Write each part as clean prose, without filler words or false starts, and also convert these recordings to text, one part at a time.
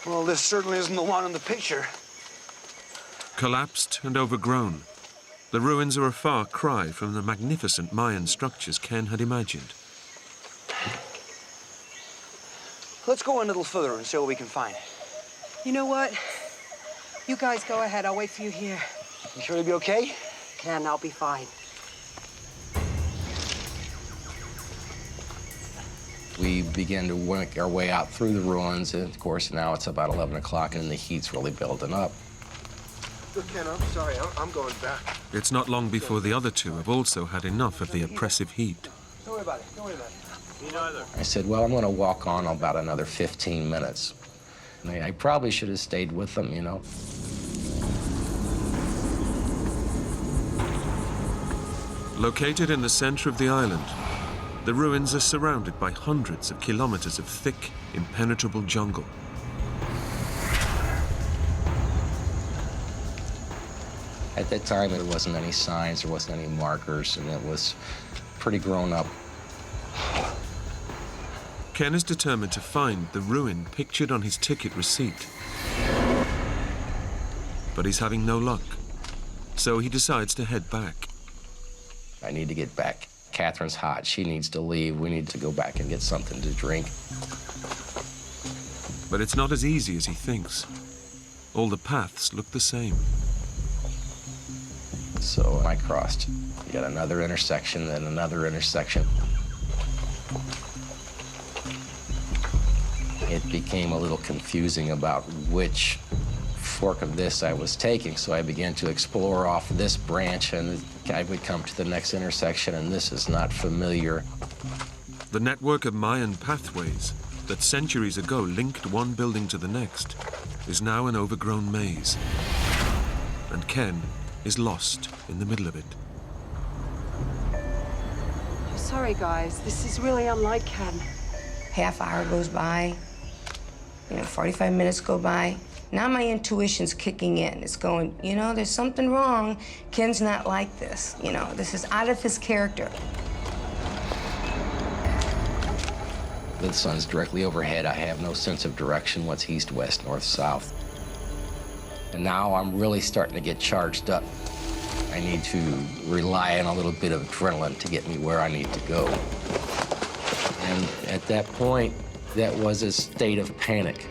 Well, this certainly isn't the one in the picture. Collapsed and overgrown, the ruins are a far cry from the magnificent Mayan structures Ken had imagined. Let's go a little further and see what we can find. You know what? You guys go ahead. I'll wait for you here. You sure you'll be okay? Ken, I'll be fine. We began to work our way out through the ruins, and of course now it's about 11 o'clock and the heat's really building up. Look, Ken, I'm sorry, I'm going back. It's not long before the other two have also had enough of the oppressive heat. Don't worry about it. Don't worry about it. Me neither. I said, well, I'm going to walk on about another 15 minutes. And I probably should have stayed with them, you know. Located in the center of the island, the ruins are surrounded by hundreds of kilometers of thick, impenetrable jungle. At that time, there wasn't any signs, there wasn't any markers, and it was pretty grown up. Ken is determined to find the ruin pictured on his ticket receipt. But he's having no luck, so he decides to head back. I need to get back. Catherine's hot, she needs to leave. We need to go back and get something to drink. But it's not as easy as he thinks. All the paths look the same. So I crossed yet another intersection, then another intersection. It became a little confusing about which fork of this I was taking, so I began to explore off this branch, and I would come to the next intersection, and this is not familiar. The network of Mayan pathways that centuries ago linked one building to the next is now an overgrown maze. And Ken is lost in the middle of it. I'm sorry, guys. This is really unlike Ken. Half hour goes by, 45 minutes go by. Now my intuition's kicking in. It's going, there's something wrong. Ken's not like this. This is out of his character. The sun's directly overhead. I have no sense of direction, what's east, west, north, south. And now I'm really starting to get charged up. I need to rely on a little bit of adrenaline to get me where I need to go. And at that point, that was a state of panic.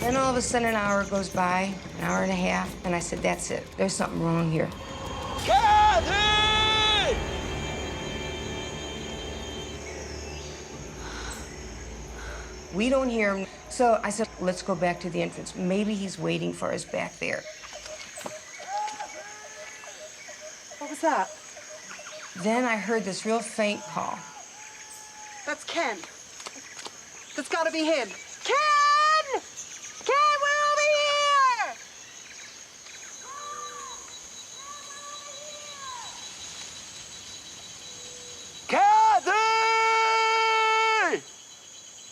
Then all of a sudden, an hour goes by, an hour and a half, and I said, that's it. There's something wrong here. Kathy! We don't hear him. So I said, let's go back to the entrance. Maybe he's waiting for us back there. What was that? Then I heard this real faint call. That's Ken. That's gotta be him. Ken! Ken, we're over here! Kathy!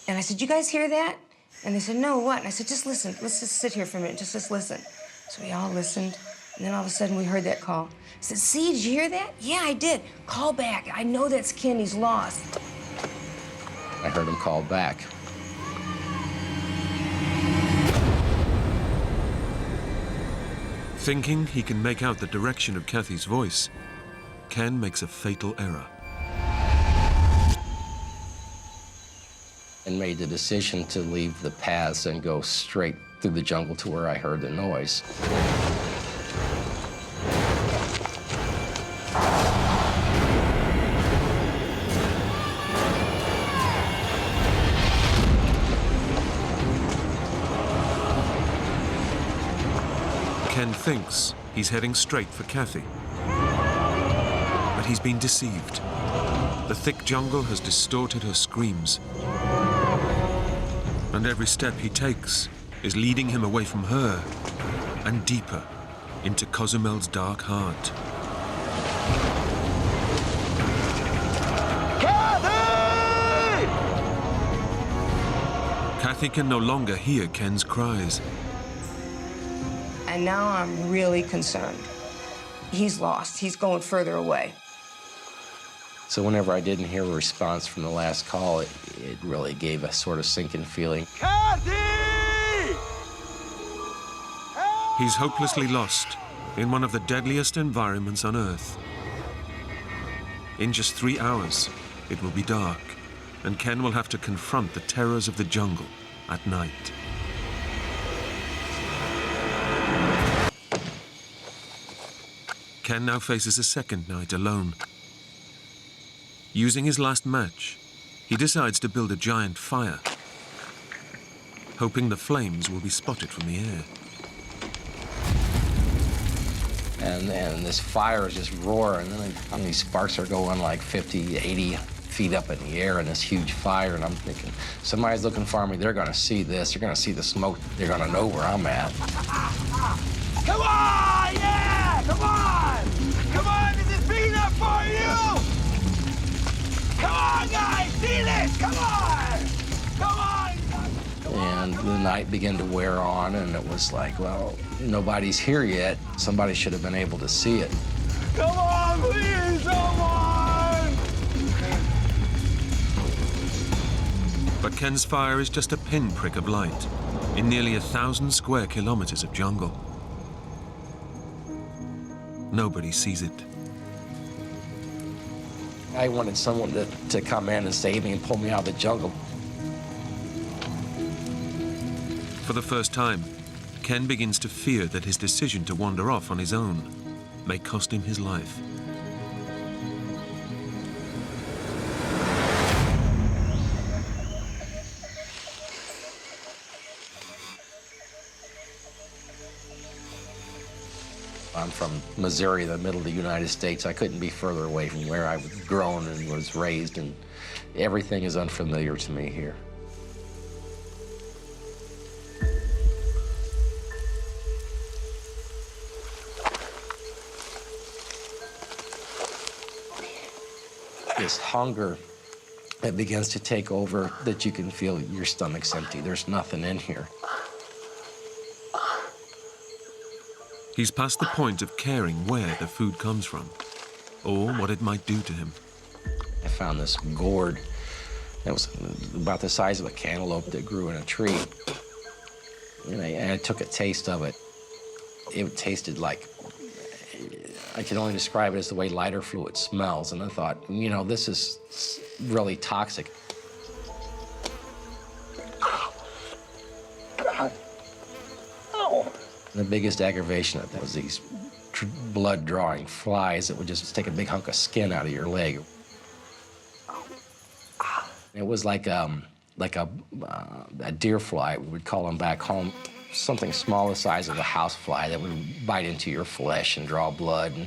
And I said, you guys hear that? And they said, no, what? And I said, just listen. Let's just sit here for a minute. Just listen. So we all listened. And then all of a sudden, we heard that call. I said, see, did you hear that? Yeah, I did. Call back. I know that's Ken. He's lost. I heard him call back. Thinking he can make out the direction of Kathy's voice, Ken makes a fatal error. And made the decision to leave the paths and go straight through the jungle to where I heard the noise. Ken thinks he's heading straight for Kathy. But he's been deceived. The thick jungle has distorted her screams. And every step he takes is leading him away from her and deeper into Cozumel's dark heart. Kathy! Kathy can no longer hear Ken's cries. And now I'm really concerned. He's lost. He's going further away. So whenever I didn't hear a response from the last call, it really gave a sort of sinking feeling. He's hopelessly lost in one of the deadliest environments on Earth. In just 3 hours, it will be dark, and Ken will have to confront the terrors of the jungle at night. Ken now faces a second night alone. Using his last match, he decides to build a giant fire, hoping the flames will be spotted from the air. And this fire is just roaring, and these sparks are going like 50, 80 feet up in the air in this huge fire, and I'm thinking, somebody's looking for me, they're gonna see this, they're gonna see the smoke, they're gonna know where I'm at. Come on, yeah, come on! Come on, this is big enough for you! Come on, guys, see this, come on! Come on! And the night began to wear on, and it was like, well, nobody's here yet. Somebody should have been able to see it. Come on, please, come on! But Ken's fire is just a pinprick of light in nearly 1,000 square kilometers of jungle. Nobody sees it. I wanted someone to come in and save me and pull me out of the jungle. For the first time, Ken begins to fear that his decision to wander off on his own may cost him his life. I'm from Missouri, the middle of the United States. I couldn't be further away from where I was grown and was raised, and everything is unfamiliar to me here. This hunger that begins to take over, that you can feel your stomach's empty. There's nothing in here. He's past the point of caring where the food comes from or what it might do to him. I found this gourd that was about the size of a cantaloupe that grew in a tree. And I took a taste of it. It tasted like, I can only describe it as the way lighter fluid smells. And I thought, you know, this is really toxic. God. Oh. The biggest aggravation of that was these blood-drawing flies that would just take a big hunk of skin out of your leg. It was like a deer fly, we would call them back home. Something small the size of a house fly that would bite into your flesh and draw blood, and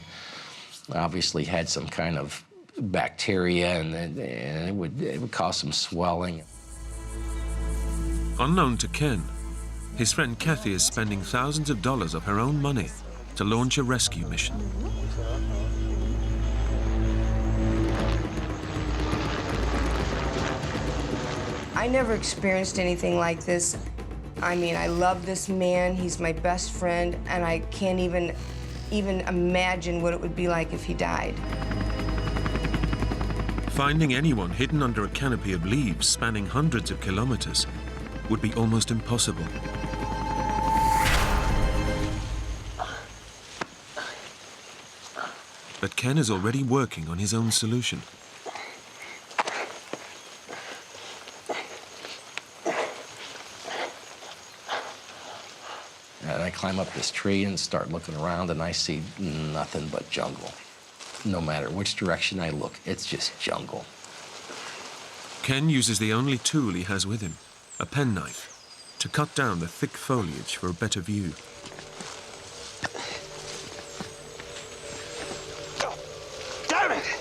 obviously had some kind of bacteria, and it would cause some swelling. Unknown to Ken, his friend Kathy is spending thousands of dollars of her own money to launch a rescue mission. I never experienced anything like this. I mean, I love this man. He's my best friend, and I can't even imagine what it would be like if he died. Finding anyone hidden under a canopy of leaves spanning hundreds of kilometers would be almost impossible. But Ken is already working on his own solution. And I climb up this tree and start looking around, and I see nothing but jungle. No matter which direction I look, it's just jungle. Ken uses the only tool he has with him, a penknife, to cut down the thick foliage for a better view. Damn it!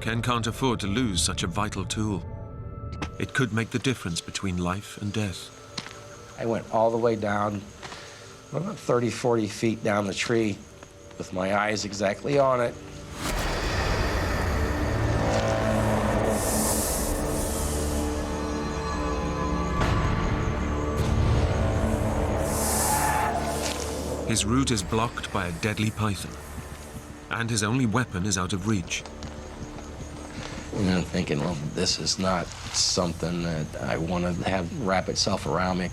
Ken can't afford to lose such a vital tool. It could make the difference between life and death. I went all the way down, about 30, 40 feet down the tree with my eyes exactly on it. His route is blocked by a deadly python, and his only weapon is out of reach. And I'm thinking, well, this is not something that I want to have wrap itself around me.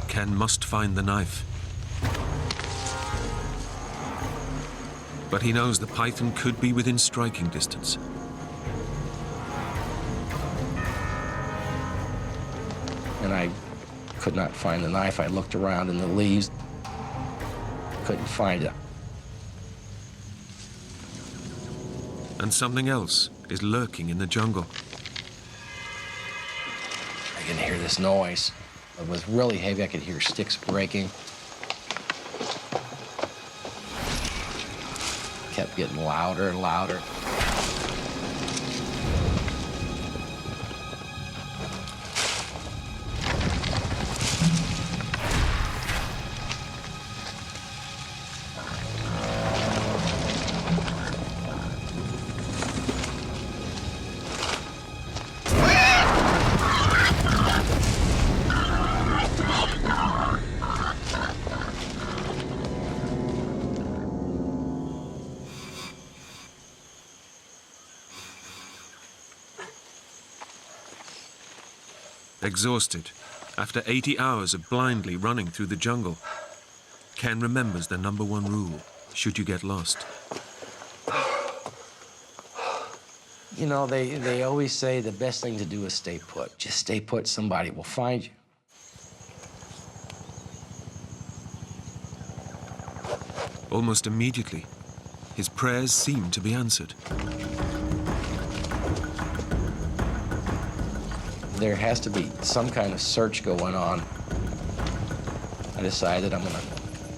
Ken must find the knife. But he knows the python could be within striking distance. And I could not find the knife. I looked around in the leaves, couldn't find it. And something else is lurking in the jungle. I can hear this noise. It was really heavy. I could hear sticks breaking. Kept getting louder and louder. Exhausted, after 80 hours of blindly running through the jungle, Ken remembers the #1 rule, should you get lost. You know, they always say the best thing to do is stay put. Just stay put, somebody will find you. Almost immediately, his prayers seem to be answered. There has to be some kind of search going on. I decided I'm gonna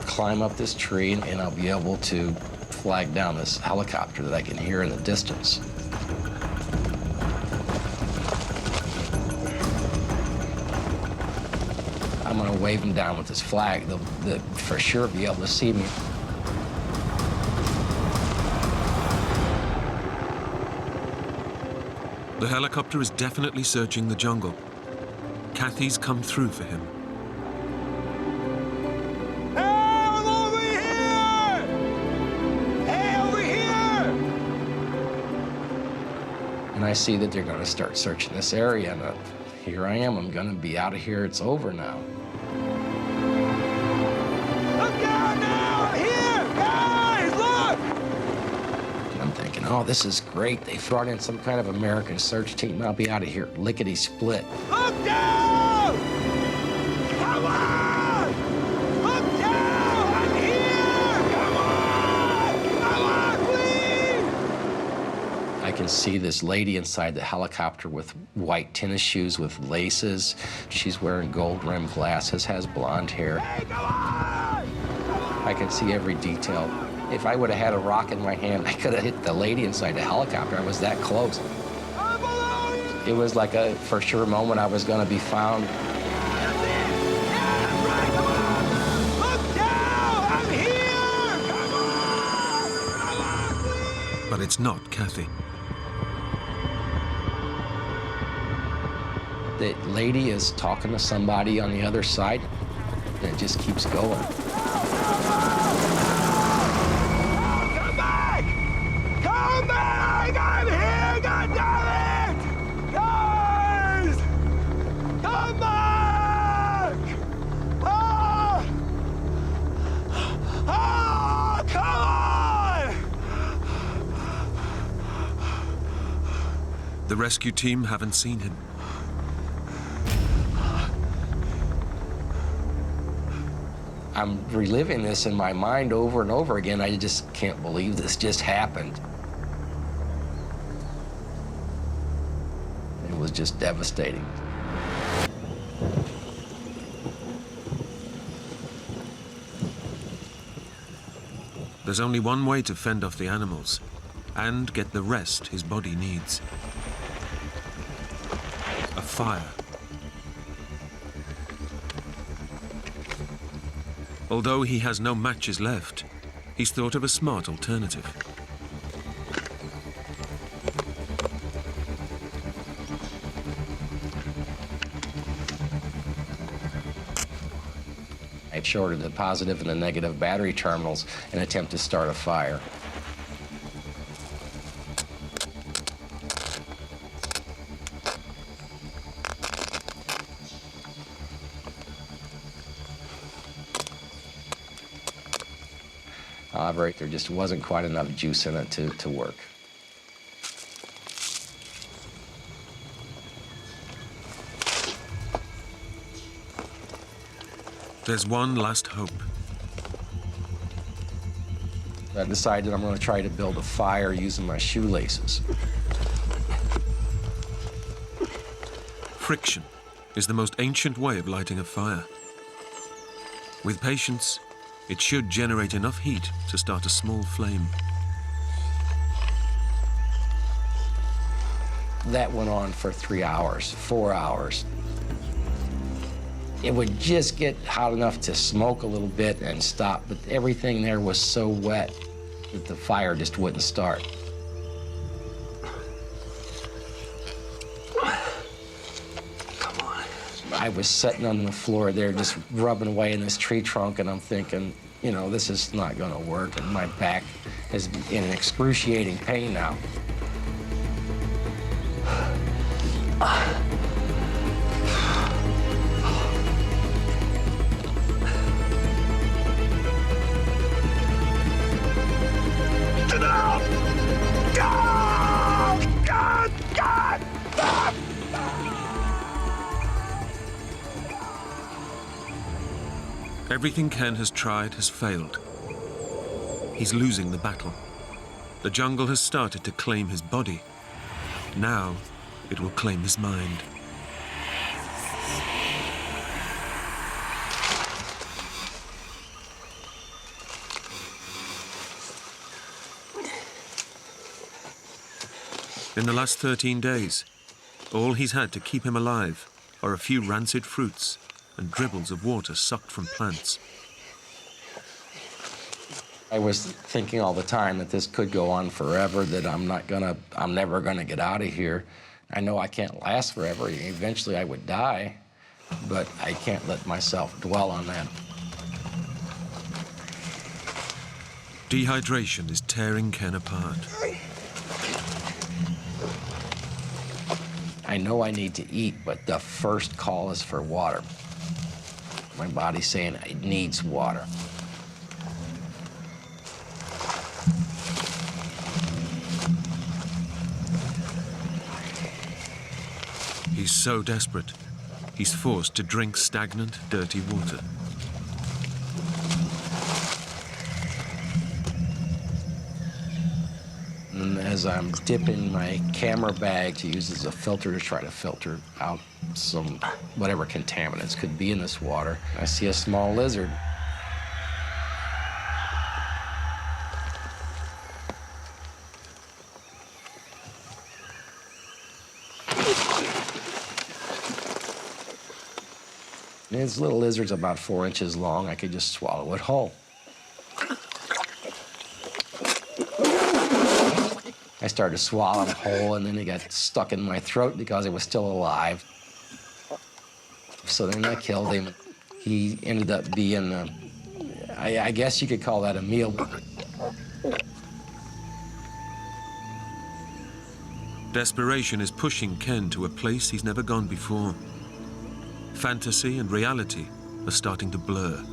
climb up this tree and I'll be able to flag down this helicopter that I can hear in the distance. I'm gonna wave them down with this flag. They'll for sure be able to see me. The helicopter is definitely searching the jungle. Kathy's come through for him. Hey, I'm over here! Hey, over here! And I see that they're gonna start searching this area, and here I am. I'm gonna be out of here. It's over now. Look down now! Here! Guys, look! And I'm thinking, oh, this is great. They brought in some kind of American search team. I'll be out of here lickety-split. Look down! Come on! Look down! I'm here! Come on! Come on, please! I can see this lady inside the helicopter with white tennis shoes with laces. She's wearing gold-rimmed glasses, has blonde hair. Hey, come on! I can see every detail. If I would have had a rock in my hand, I could have hit the lady inside the helicopter. I was that close. I'm below you! It was like a for sure moment I was going to be found. That's it! Yeah, that's right! Come on! Look down! I'm here! Come on! Come on, please! But it's not Kathy. The lady is talking to somebody on the other side, and it just keeps going. Come back! Come back! I'm here! God damn it! Guys! Come back! Oh! Oh, come on! The rescue team haven't seen him. I'm reliving this in my mind over and over again. I just can't believe this just happened. It was just devastating. There's only one way to fend off the animals and get the rest his body needs. A fire. Although he has no matches left, he's thought of a smart alternative. I shorted the positive and the negative battery terminals in an attempt to start a fire. However, there just wasn't quite enough juice in it to work. There's one last hope. I decided I'm going to try to build a fire using my shoelaces. Friction is the most ancient way of lighting a fire. With patience, it should generate enough heat to start a small flame. That went on for 3 hours, 4 hours. It would just get hot enough to smoke a little bit and stop, but everything there was so wet that the fire just wouldn't start. Come on. I was sitting on the floor there just rubbing away in this tree trunk, and I'm thinking, you know, this is not going to work, and my back is in excruciating pain now. Everything Ken has tried has failed. He's losing the battle. The jungle has started to claim his body. Now, it will claim his mind. In the last 13 days, all he's had to keep him alive are a few rancid fruits and dribbles of water sucked from plants. I was thinking all the time that this could go on forever, that I'm never gonna get out of here. I know I can't last forever. Eventually I would die, but I can't let myself dwell on that. Dehydration is tearing Ken apart. I know I need to eat, but the first call is for water. My body's saying it needs water. He's so desperate, he's forced to drink stagnant, dirty water. And as I'm dipping my camera bag to use as a filter to try to filter out some whatever contaminants could be in this water, I see a small lizard. And this little lizard's about 4 inches long. I could just swallow it whole. I started to swallow him whole, and then he got stuck in my throat because it was still alive. So then I killed him. He ended up being, I guess you could call that a meal. Desperation is pushing Ken to a place he's never gone before. Fantasy and reality are starting to blur.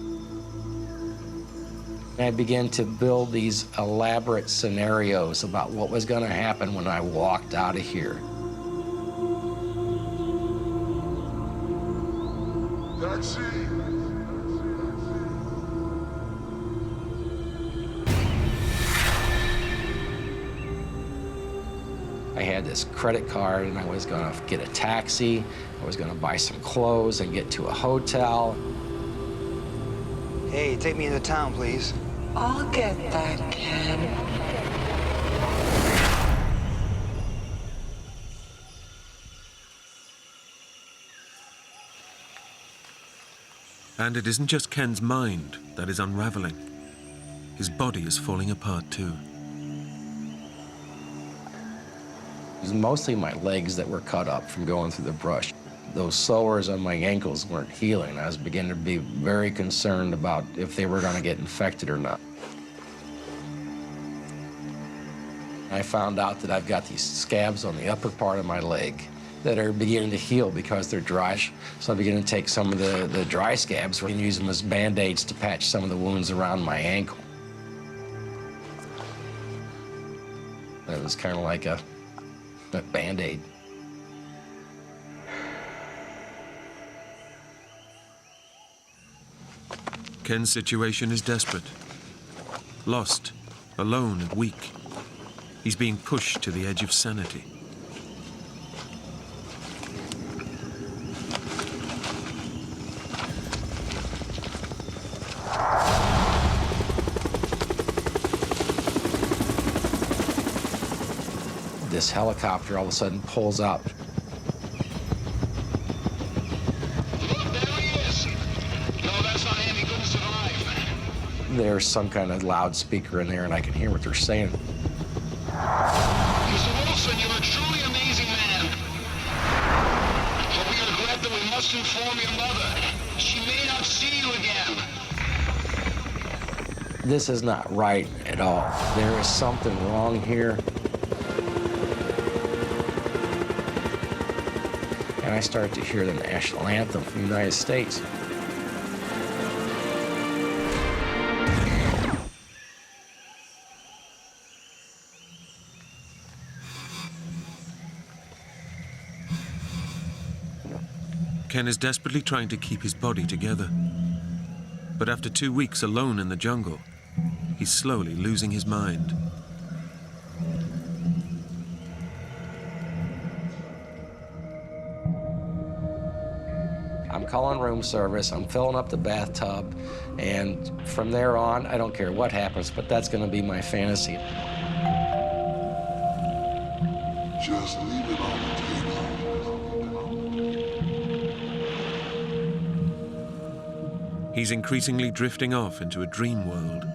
I began to build these elaborate scenarios about what was going to happen when I walked out of here. I had this credit card, and I was going to get a taxi. I was going to buy some clothes and get to a hotel. Hey, take me into town, please. I'll get that, Ken. And it isn't just Ken's mind that is unraveling. His body is falling apart too. It was mostly my legs that were cut up from going through the brush. Those sores on my ankles weren't healing. I was beginning to be very concerned about if they were going to get infected or not. I found out that I've got these scabs on the upper part of my leg that are beginning to heal because they're dry. So I began to take some of the dry scabs and use them as Band-Aids to patch some of the wounds around my ankle. It was kind of like a Band-Aid. Ken's situation is desperate. Lost, alone and weak. He's being pushed to the edge of sanity. This helicopter all of a sudden pulls up. There's some kind of loudspeaker in there, and I can hear what they're saying. Mr. Wilson, you're a truly amazing man. But we regret that we must inform your mother. She may not see you again. This is not right at all. There is something wrong here. And I started to hear the national anthem from the United States. Ken is desperately trying to keep his body together. But after 2 weeks alone in the jungle, he's slowly losing his mind. I'm calling room service, I'm filling up the bathtub, and from there on, I don't care what happens, but that's gonna be my fantasy. Just leave it on the table. He's increasingly drifting off into a dream world,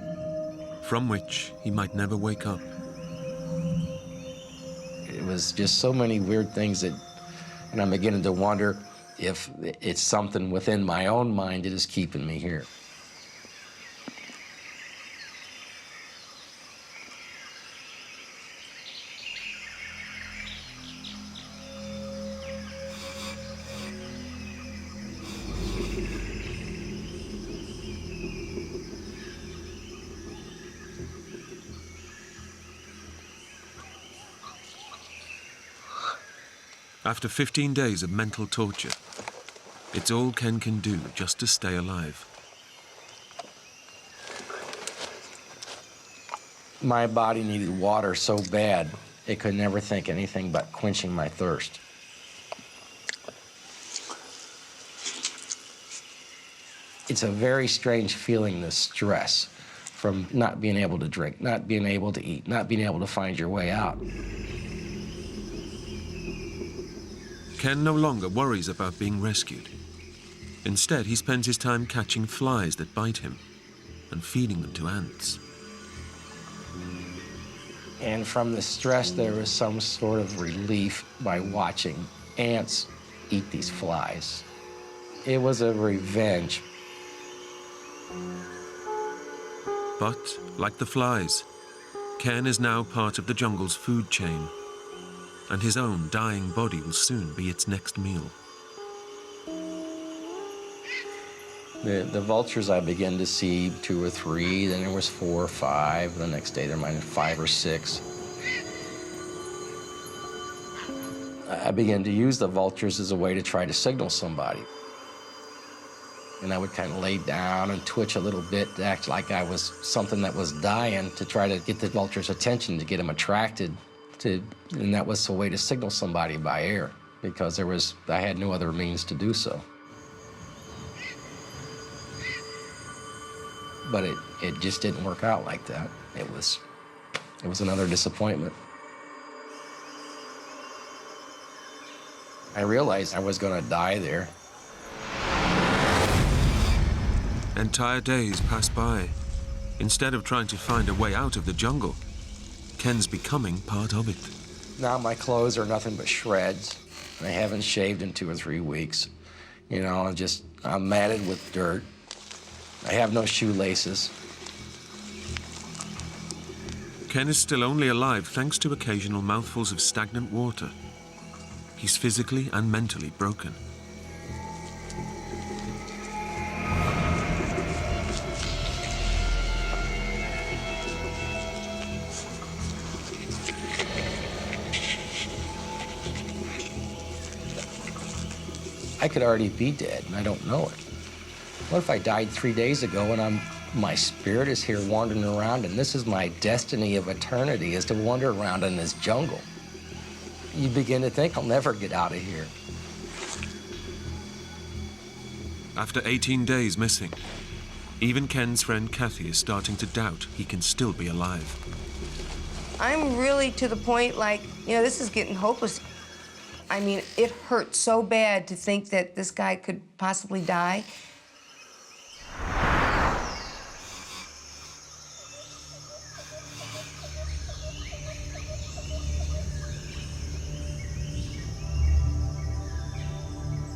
from which he might never wake up. It was just so many weird things that, and I'm beginning to wonder if it's something within my own mind that is keeping me here. After 15 days of mental torture, it's all Ken can do just to stay alive. My body needed water so bad, it could never think anything but quenching my thirst. It's a very strange feeling, this stress from not being able to drink, not being able to eat, not being able to find your way out. Ken no longer worries about being rescued. Instead, he spends his time catching flies that bite him and feeding them to ants. And from the stress, there was some sort of relief by watching ants eat these flies. It was a revenge. But, like the flies, Ken is now part of the jungle's food chain, and his own dying body will soon be its next meal. The vultures, I began to see 2 or 3, then there was 4 or 5. The next day there might have been 5 or 6. I began to use the vultures as a way to try to signal somebody. And I would kind of lay down and twitch a little bit to act like I was something that was dying to try to get the vulture's attention, to get them attracted to, and that was a way to signal somebody by air, because I had no other means to do so. But it just didn't work out like that. It was another disappointment. I realized I was gonna die there. Entire days pass by. Instead of trying to find a way out of the jungle, Ken's becoming part of it. Now my clothes are nothing but shreds. I haven't shaved in 2 or 3 weeks. You know, I'm matted with dirt. I have no shoelaces. Ken is still only alive thanks to occasional mouthfuls of stagnant water. He's physically and mentally broken. I could already be dead, and I don't know it. What if I died 3 days ago and my spirit is here wandering around, and this is my destiny of eternity, is to wander around in this jungle? You begin to think, I'll never get out of here. After 18 days missing, even Ken's friend Kathy is starting to doubt he can still be alive. I'm really to the point, like, you know, this is getting hopeless. I mean, it hurts so bad to think that this guy could possibly die.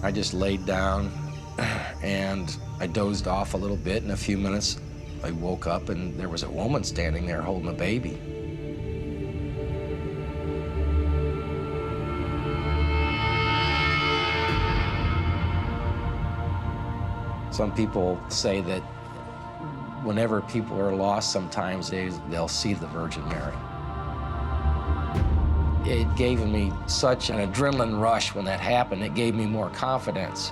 I just laid down and I dozed off a little bit. In a few minutes, I woke up and there was a woman standing there holding a baby. Some people say that whenever people are lost, sometimes they'll see the Virgin Mary. It gave me such an adrenaline rush when that happened. It gave me more confidence.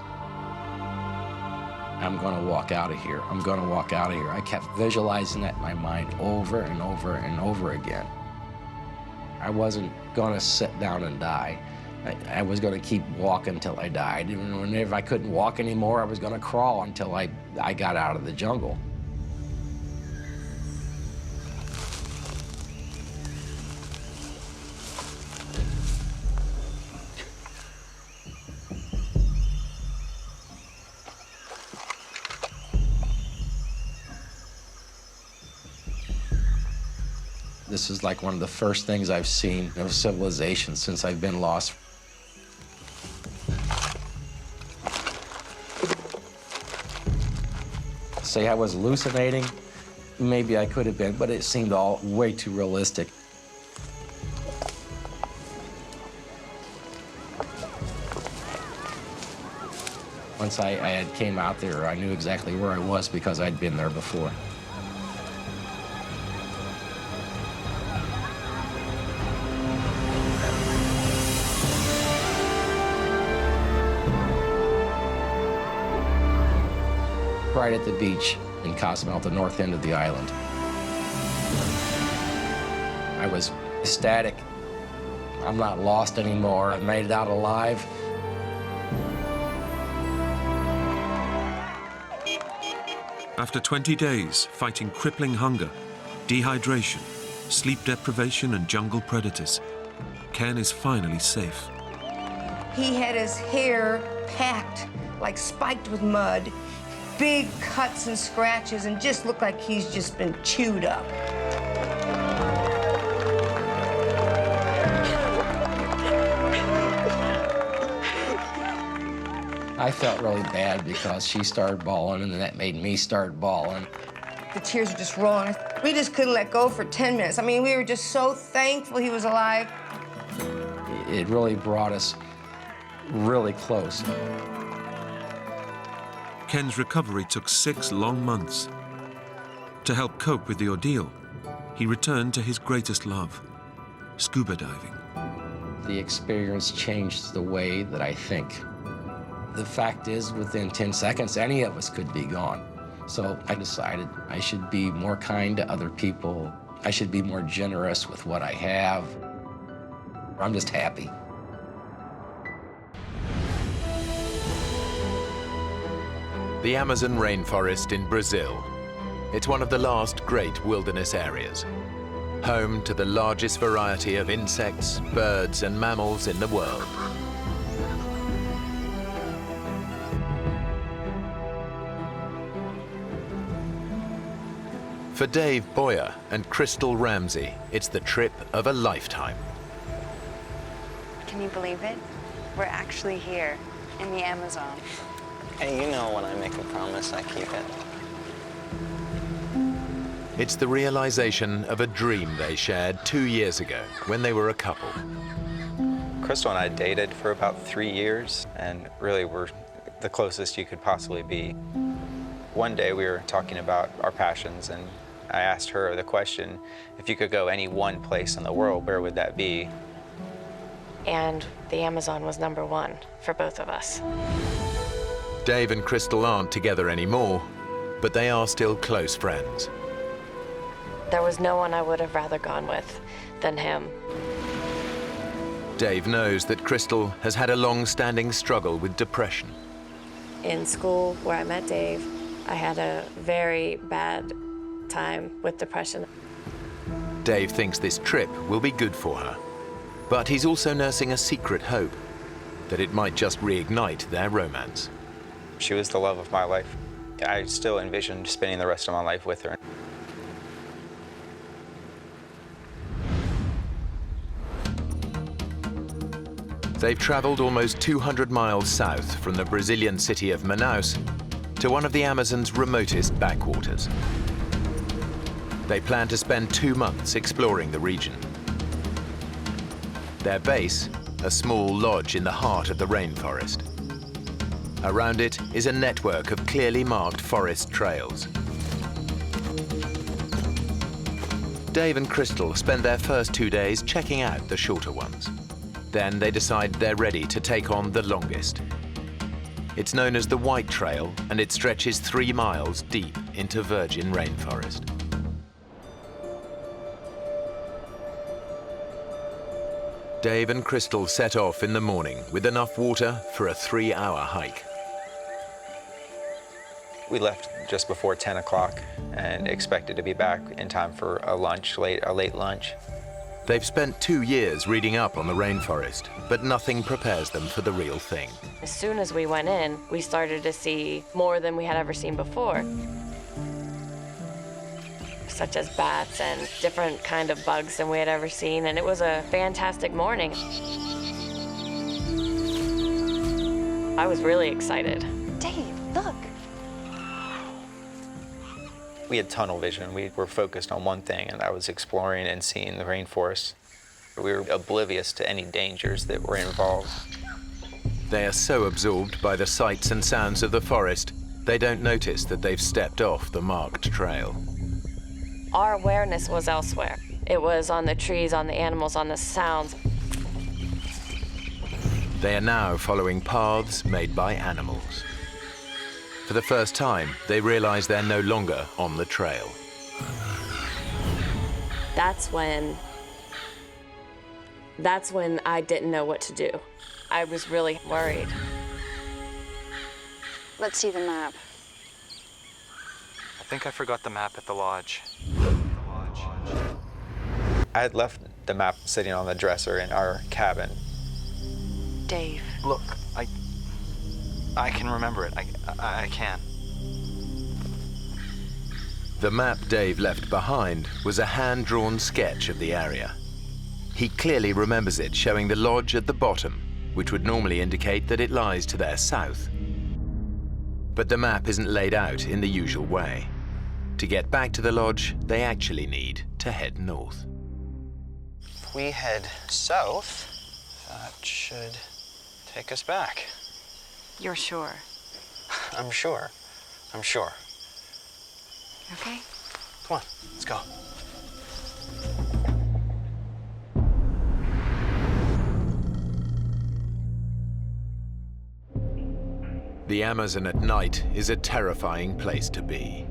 I'm gonna walk out of here. I'm gonna walk out of here. I kept visualizing that in my mind over and over and over again. I wasn't gonna sit down and die. I was gonna keep walking until I died. And if I couldn't walk anymore, I was gonna crawl until I got out of the jungle. This is like one of the first things I've seen of civilization since I've been lost. Say I was hallucinating, maybe I could have been, but it seemed all way too realistic. Once I had came out there, I knew exactly where I was because I'd been there before. Right at the beach in Cozumel, the north end of the island. I was ecstatic. I'm not lost anymore. I made it out alive. After 20 days fighting crippling hunger, dehydration, sleep deprivation, and jungle predators, Ken is finally safe. He had his hair packed, like spiked with mud, big cuts and scratches, and just looked like he's just been chewed up. I felt really bad because she started bawling, and that made me start bawling. The tears were just rolling. We just couldn't let go for 10 minutes. I mean, we were just so thankful he was alive. It really brought us really close. Ken's recovery took 6 long months. To help cope with the ordeal, he returned to his greatest love, scuba diving. The experience changed the way that I think. The fact is, within 10 seconds, any of us could be gone. So I decided I should be more kind to other people. I should be more generous with what I have. I'm just happy. The Amazon rainforest in Brazil. It's one of the last great wilderness areas, home to the largest variety of insects, birds, and mammals in the world. For Dave Boyer and Crystal Ramsey, it's the trip of a lifetime. Can you believe it? We're actually here in the Amazon. Hey, you know when I make a promise, I keep it. It's the realization of a dream they shared 2 years ago when they were a couple. Crystal and I dated for about 3 years, and really were the closest you could possibly be. One day we were talking about our passions, and I asked her the question, if you could go any one place in the world, where would that be? And the Amazon was #1 for both of us. Dave and Crystal aren't together anymore, but they are still close friends. There was no one I would have rather gone with than him. Dave knows that Crystal has had a long-standing struggle with depression. In school where I met Dave, I had a very bad time with depression. Dave thinks this trip will be good for her, but he's also nursing a secret hope that it might just reignite their romance. She was the love of my life. I still envisioned spending the rest of my life with her. They've traveled almost 200 miles south from the Brazilian city of Manaus to one of the Amazon's remotest backwaters. They plan to spend 2 months exploring the region. Their base, a small lodge in the heart of the rainforest. Around it is a network of clearly marked forest trails. Dave and Crystal spend their first 2 days checking out the shorter ones. Then they decide they're ready to take on the longest. It's known as the White Trail, and it stretches 3 miles deep into virgin rainforest. Dave and Crystal set off in the morning with enough water for a 3-hour hike. We left just before 10 o'clock and expected to be back in time for a late lunch. They've spent 2 years reading up on the rainforest, but nothing prepares them for the real thing. As soon as we went in, we started to see more than we had ever seen before, such as bats and different kind of bugs than we had ever seen, and it was a fantastic morning. I was really excited. Dave, look. We had tunnel vision. We were focused on one thing, and that was exploring and seeing the rainforest. We were oblivious to any dangers that were involved. They are so absorbed by the sights and sounds of the forest, they don't notice that they've stepped off the marked trail. Our awareness was elsewhere. It was on the trees, on the animals, on the sounds. They are now following paths made by animals. For the first time, they realize they're no longer on the trail. That's when I didn't know what to do. I was really worried. Let's see the map. I think I forgot the map at the lodge. I had left the map sitting on the dresser in our cabin. Dave. Look, I can remember it. I can. The map Dave left behind was a hand-drawn sketch of the area. He clearly remembers it showing the lodge at the bottom, which would normally indicate that it lies to their south. But the map isn't laid out in the usual way. To get back to the lodge, they actually need to head north. If we head south, that should take us back. You're sure? I'm sure. I'm sure. Okay. Come on, let's go. The Amazon at night is a terrifying place to be.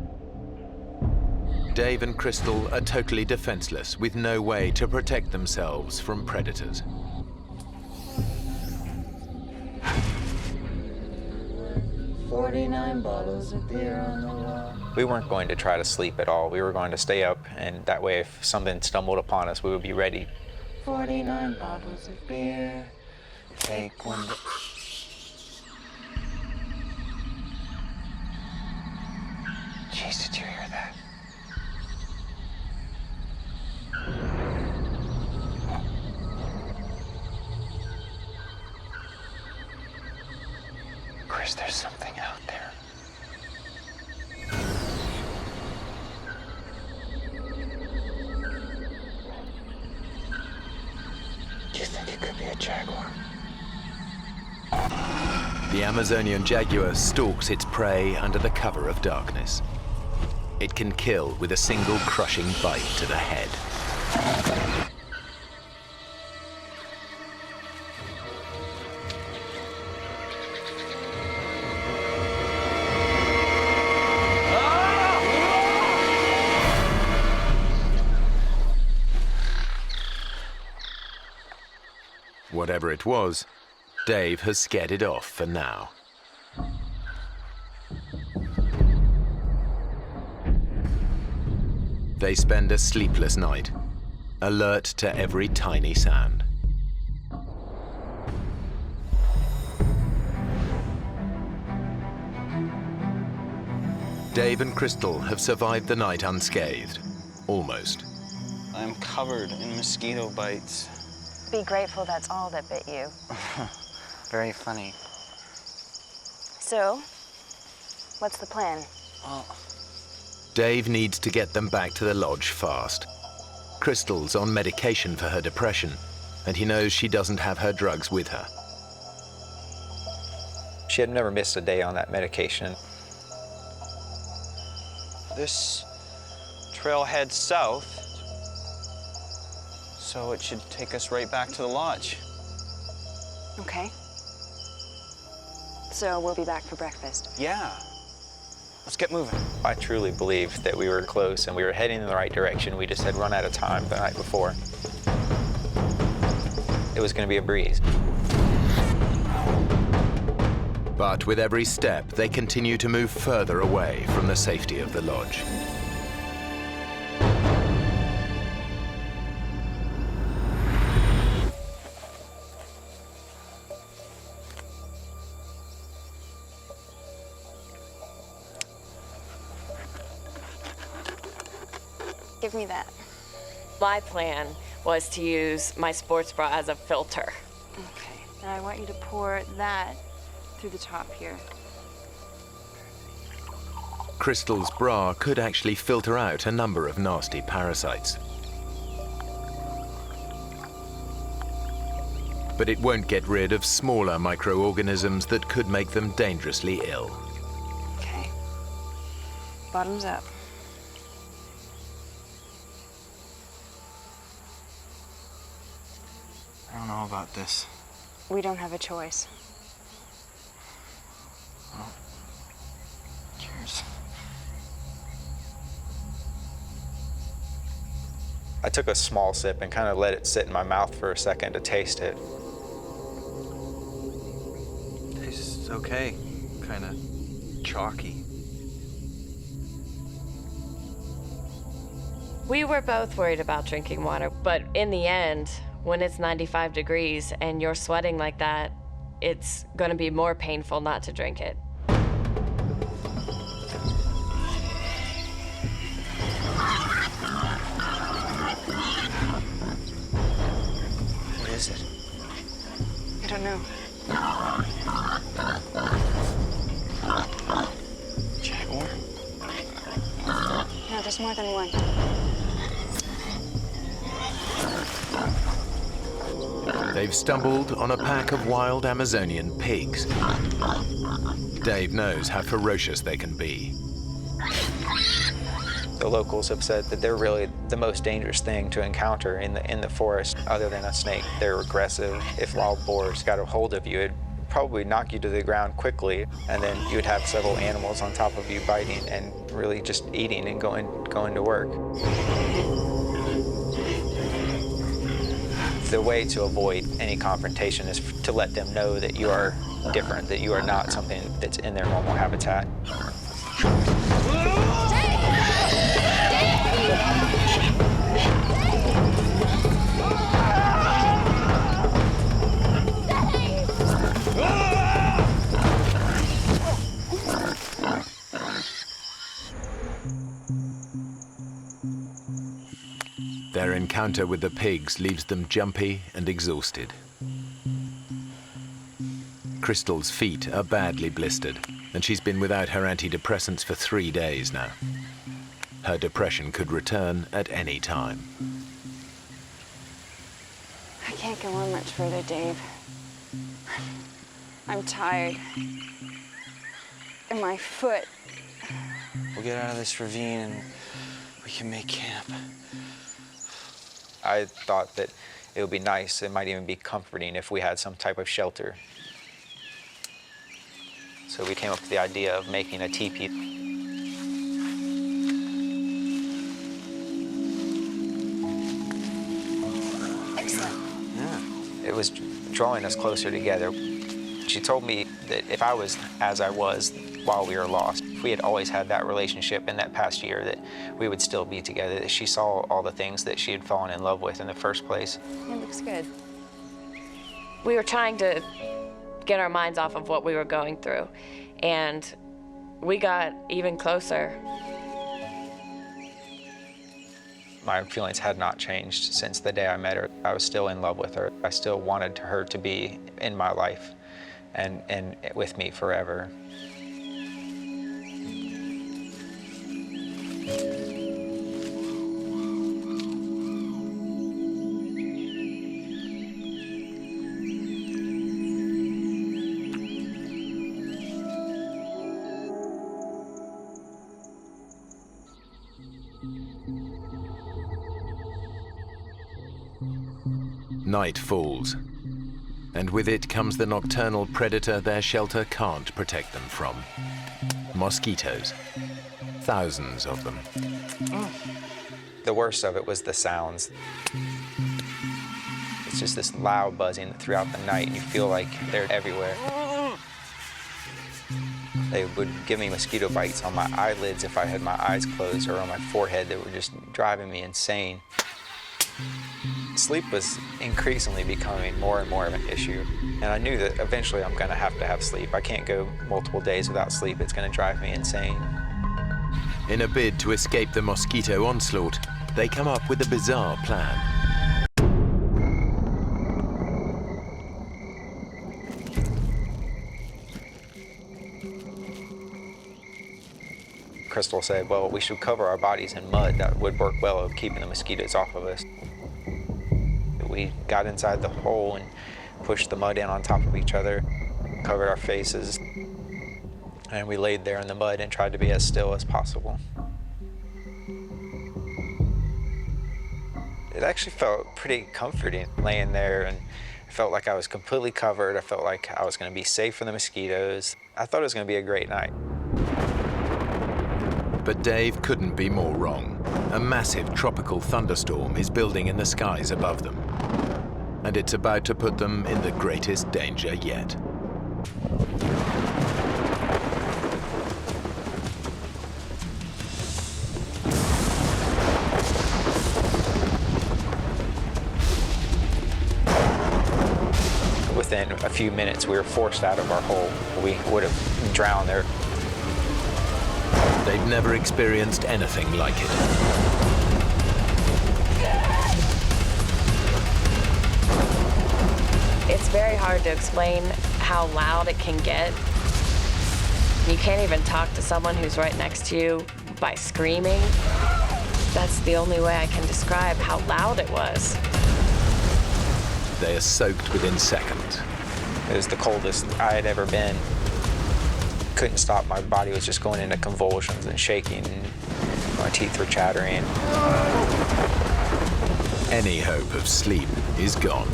Dave and Crystal are totally defenseless, with no way to protect themselves from predators. We weren't going to try to sleep at all. We were going to stay up, and that way if something stumbled upon us, we would be ready. 49 bottles of beer. Take one. Jeez, did you hear that? is there something out there? Do you think it could be a jaguar? The Amazonian jaguar stalks its prey under the cover of darkness. It can kill with a single crushing bite to the head. Whatever it was, Dave has scared it off for now. They spend a sleepless night, alert to every tiny sound. Dave and Crystal have survived the night unscathed, almost. I'm covered in mosquito bites. Be grateful that's all that bit you. Very funny. So, what's the plan? Well, Dave needs to get them back to the lodge fast. Crystal's on medication for her depression, and he knows she doesn't have her drugs with her. She had never missed a day on that medication. this trail heads south, so it should take us right back to the lodge. Okay. So we'll be back for breakfast. Yeah. Let's get moving. I truly believed that we were close and we were heading in the right direction. We just had run out of time the night before. It was going to be a breeze. But with every step, they continue to move further away from the safety of the lodge. Give me that. My plan was to use my sports bra as a filter. Okay. Now I want you to pour that through the top here. Crystal's bra could actually filter out a number of nasty parasites. But it won't get rid of smaller microorganisms that could make them dangerously ill. Okay. Bottoms up. I don't know about this. We don't have a choice. Well, cheers. I took a small sip and kind of let it sit in my mouth for a second to taste it. Tastes okay. Kind of chalky. We were both worried about drinking water, but in the end, when it's 95 degrees and you're sweating like that, it's going to be more painful not to drink it. What is it? I don't know. Jaguar? No, there's more than one. They've stumbled on a pack of wild Amazonian pigs. Dave knows how ferocious they can be. The locals have said that they're really the most dangerous thing to encounter in the forest other than a snake. They're aggressive. If wild boars got a hold of you, it'd probably knock you to the ground quickly, and then you would have several animals on top of you biting and really just eating and going to work. The way to avoid any confrontation is to let them know that you are different, that you are not something that's in their normal habitat. Their encounter with the pigs leaves them jumpy and exhausted. Crystal's feet are badly blistered, and she's been without her antidepressants for 3 days now. Her depression could return at any time. I can't go on much further, Dave. I'm tired. And my foot. We'll get out of this ravine and we can make camp. I thought that it would be nice, it might even be comforting if we had some type of shelter. So we came up with the idea of making a teepee. Excellent. Yeah. It was drawing us closer together. She told me that if I was as I was while we were lost, if we had always had that relationship in that past year, that we would still be together, that she saw all the things that she had fallen in love with in the first place. It looks good. We were trying to get our minds off of what we were going through, and we got even closer. My feelings had not changed since the day I met her. I was still in love with her. I still wanted her to be in my life and with me forever. Night falls, and with it comes the nocturnal predator their shelter can't protect them from. Mosquitoes. Thousands of them. The worst of it was the sounds. It's just this loud buzzing throughout the night, and you feel like they're everywhere. They would give me mosquito bites on my eyelids if I had my eyes closed, or on my forehead that were just driving me insane. Sleep was increasingly becoming more and more of an issue, and I knew that eventually I'm going to have sleep. I can't go multiple days without sleep. It's going to drive me insane. In a bid to escape the mosquito onslaught, they come up with a bizarre plan. Crystal said, well, we should cover our bodies in mud. That would work well at keeping the mosquitoes off of us. We got inside the hole and pushed the mud in on top of each other, covered our faces, and we laid there in the mud and tried to be as still as possible. It actually felt pretty comforting laying there, and I felt like I was completely covered. I felt like I was going to be safe from the mosquitoes. I thought it was going to be a great night. But Dave couldn't be more wrong. A massive tropical thunderstorm is building in the skies above them, and it's about to put them in the greatest danger yet. Within a few minutes, we were forced out of our hole. We would have drowned there. They've never experienced anything like it. It's very hard to explain how loud it can get. You can't even talk to someone who's right next to you by screaming. That's the only way I can describe how loud it was. They are soaked within seconds. It was the coldest I had ever been. Couldn't stop. My body was just going into convulsions and shaking, and my teeth were chattering. Any hope of sleep is gone.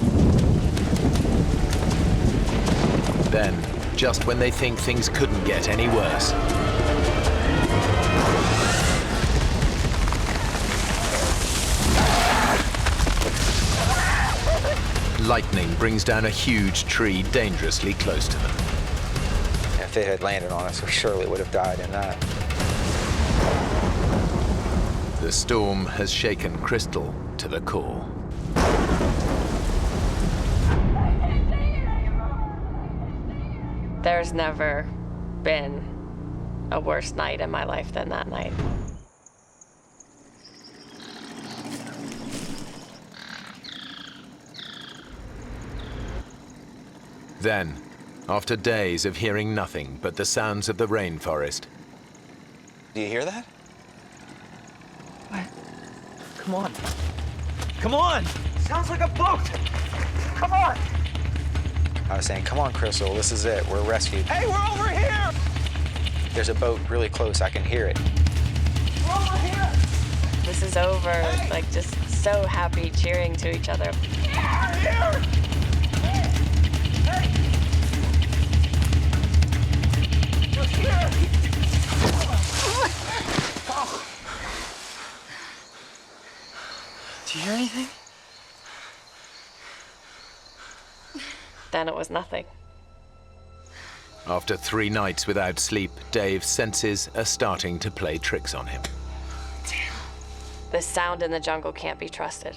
Then, just when they think things couldn't get any worse, lightning brings down a huge tree dangerously close to them. If it had landed on us, we surely would have died in that. The storm has shaken Crystal to the core. There's never been a worse night in my life than that night. Then, After days of hearing nothing but the sounds of the rainforest. Do you hear that? What? Come on. Come on! Sounds like a boat! Come on! I was saying, come on, Crystal, this is it. We're rescued. Hey, we're over here! There's a boat really close. I can hear it. We're over here! This is over. Hey! Like, just so happy, cheering to each other. Yeah, here! Hey! We're here! Oh. Do you hear anything? Then it was nothing. After 3 nights without sleep, Dave's senses are starting to play tricks on him. The sound in the jungle can't be trusted.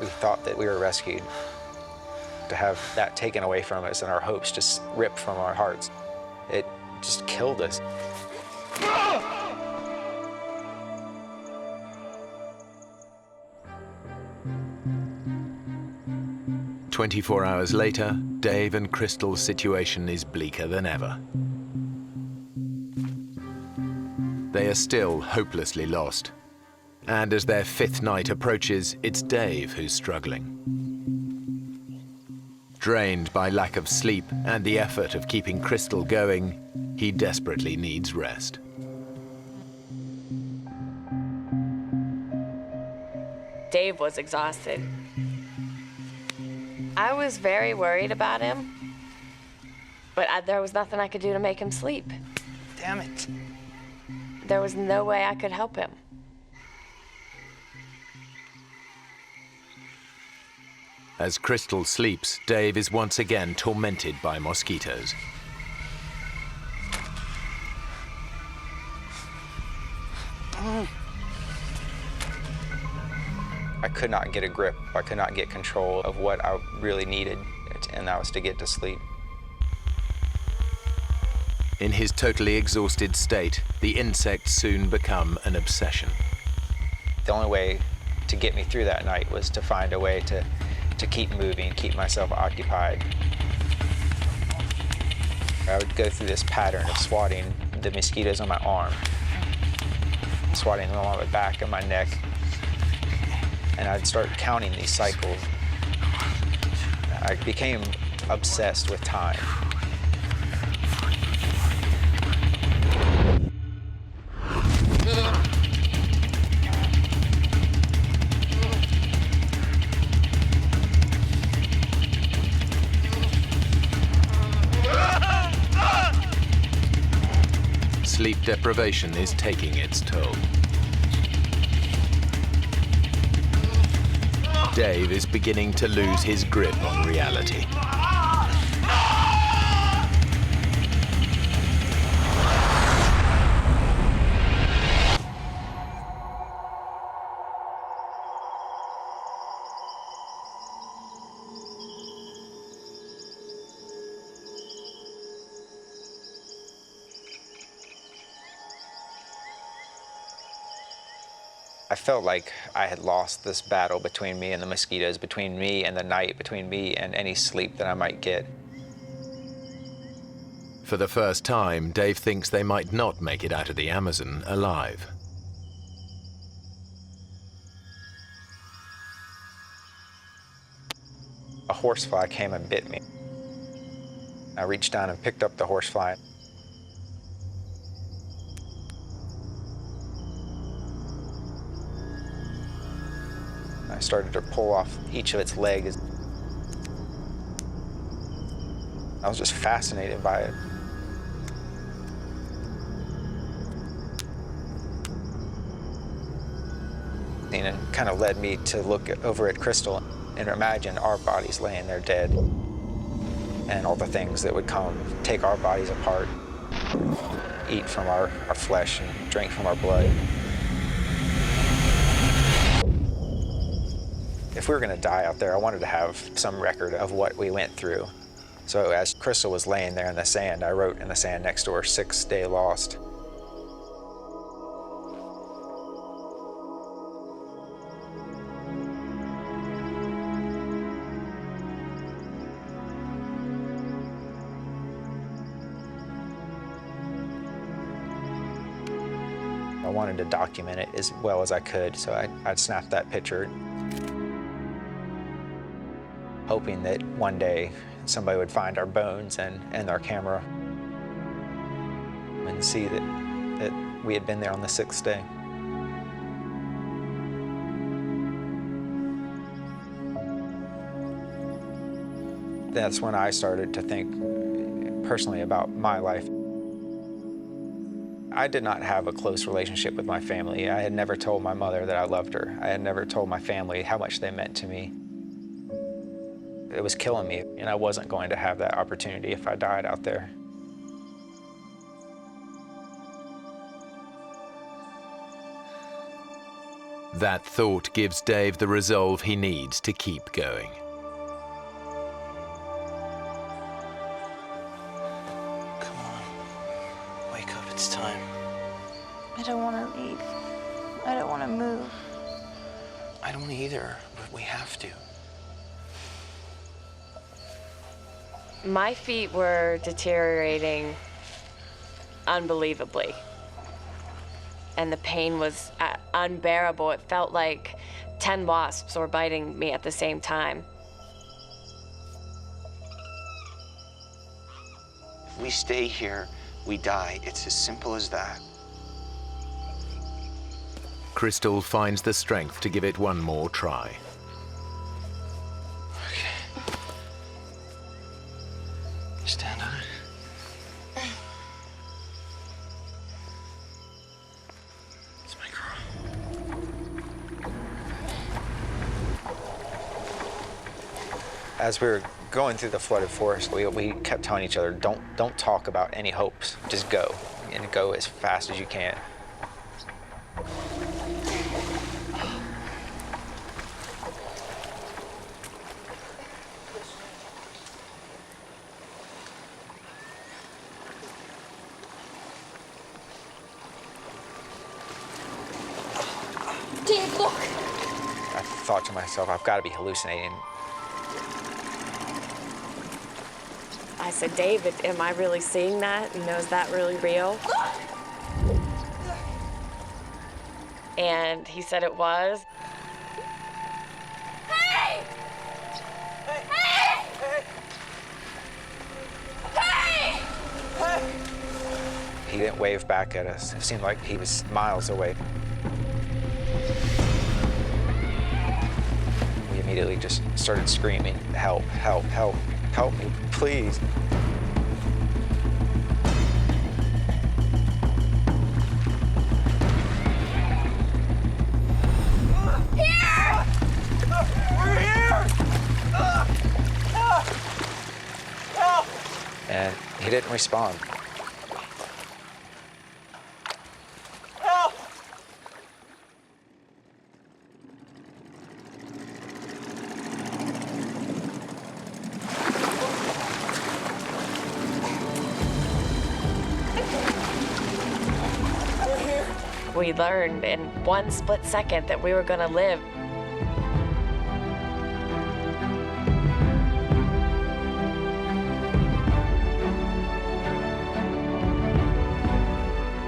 We thought that we were rescued. To have that taken away from us and our hopes just ripped from our hearts, it just killed us. 24 hours later, Dave and Crystal's situation is bleaker than ever. They are still hopelessly lost. And as their 5th night approaches, it's Dave who's struggling. Drained by lack of sleep and the effort of keeping Crystal going, he desperately needs rest. Dave was exhausted. I was very worried about him, but there was nothing I could do to make him sleep. Damn it. There was no way I could help him. As Crystal sleeps, Dave is once again tormented by mosquitoes. I could not get a grip. I could not get control of what I really needed, and that was to get to sleep. In his totally exhausted state, the insects soon become an obsession. The only way to get me through that night was to find a way to keep moving, keep myself occupied. I would go through this pattern of swatting the mosquitoes on my arm, swatting them on my back and my neck, and I'd start counting these cycles. I became obsessed with time. Sleep deprivation is taking its toll. Dave is beginning to lose his grip on reality. I felt like I had lost this battle between me and the mosquitoes, between me and the night, between me and any sleep that I might get. For the first time, Dave thinks they might not make it out of the Amazon alive. A horsefly came and bit me. I reached down and picked up the horsefly. I started to pull off each of its legs. I was just fascinated by it. And it kind of led me to look over at Crystal and imagine our bodies laying there dead, and all the things that would come, take our bodies apart, eat from our flesh and drink from our blood. If we were gonna die out there, I wanted to have some record of what we went through. So as Crystal was laying there in the sand, I wrote in the sand next to her, 6 Day Lost. wanted to document it as well as I could, so I'd snap that picture, hoping that one day somebody would find our bones and our camera and see that we had been there on the 6th day. That's when I started to think personally about my life. I did not have a close relationship with my family. I had never told my mother that I loved her. I had never told my family how much they meant to me. It was killing me, and I wasn't going to have that opportunity if I died out there. That thought gives Dave the resolve he needs to keep going. Come on. Wake up, it's time. I don't want to leave. I don't want to move. I don't either, but we have to. My feet were deteriorating unbelievably. And the pain was unbearable. It felt like 10 wasps were biting me at the same time. If we stay here, we die. It's as simple as that. Crystal finds the strength to give it one more try. Okay. Stand on it. It's my girl. As we were going through the flooded forest, we kept telling each other, don't talk about any hopes, just go, and go as fast as you can. Dave, look! I thought to myself, I've got to be hallucinating. I said, David, am I really seeing that? You know, is that really real? And he said it was. Hey! Hey! Hey! Hey! He didn't wave back at us. It seemed like he was miles away. We immediately just started screaming, help, help, help, help me, please. We're here! Help! And he didn't respond. Help! We learned in one split second that we were gonna live.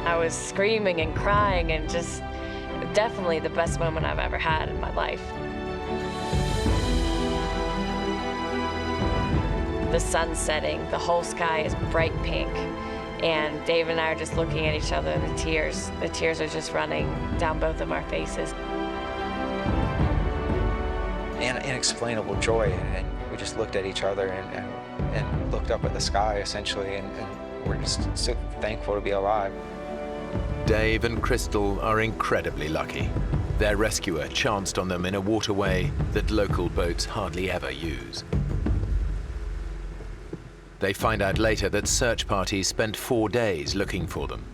I was screaming and crying and just definitely the best moment I've ever had in my life. The sun's setting, the whole sky is bright pink. And Dave and I are just looking at each other, and the tears are just running down both of our faces. And inexplainable joy, and we just looked at each other and looked up at the sky, essentially, and we're just so thankful to be alive. Dave and Crystal are incredibly lucky. Their rescuer chanced on them in a waterway that local boats hardly ever use. They find out later that search parties spent 4 days looking for them.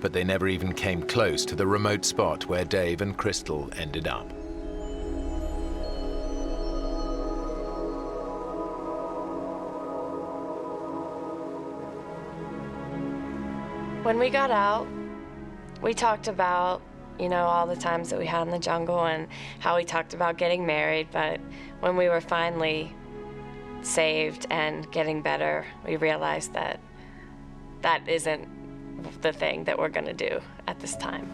But they never even came close to the remote spot where Dave and Crystal ended up. When we got out, we talked about, you know, all the times that we had in the jungle and how we talked about getting married, but when we were finally saved and getting better, we realized that that isn't the thing that we're gonna do at at this time.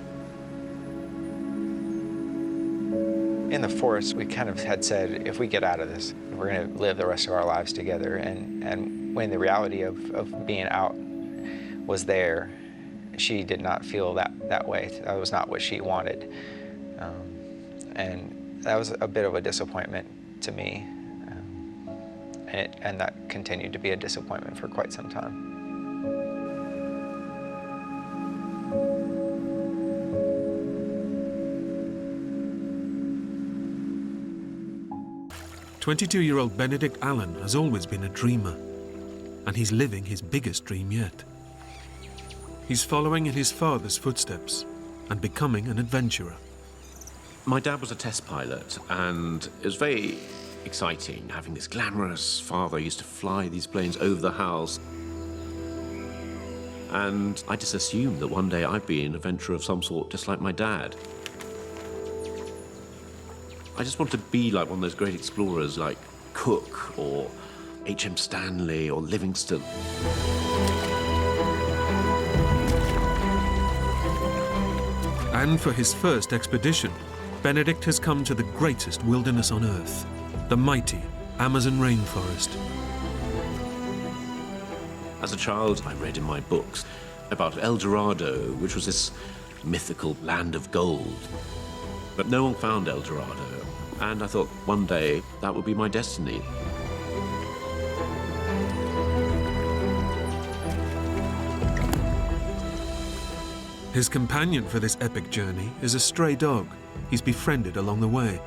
In the forest, we kind of had said, if we get out of this, we're going to live the rest of our lives together. And when the reality of being out was there, she did not feel that way. That was not what she wanted. And that was a bit of a disappointment to me. And that continued to be a disappointment for quite some time. 22-year-old Benedict Allen has always been a dreamer, and he's living his biggest dream yet. He's following in his father's footsteps and becoming an adventurer. My dad was a test pilot, and it was very exciting having this glamorous father who used to fly these planes over the house. And I just assumed that one day I'd be an adventurer of some sort, just like my dad. I just want to be like one of those great explorers like Cook or H.M. Stanley or Livingstone. And for his first expedition, Benedict has come to the greatest wilderness on Earth, the mighty Amazon rainforest. As a child, I read in my books about El Dorado, which was this mythical land of gold. But no one found El Dorado, and I thought one day that would be my destiny. His companion for this epic journey is a stray dog he's befriended along the way.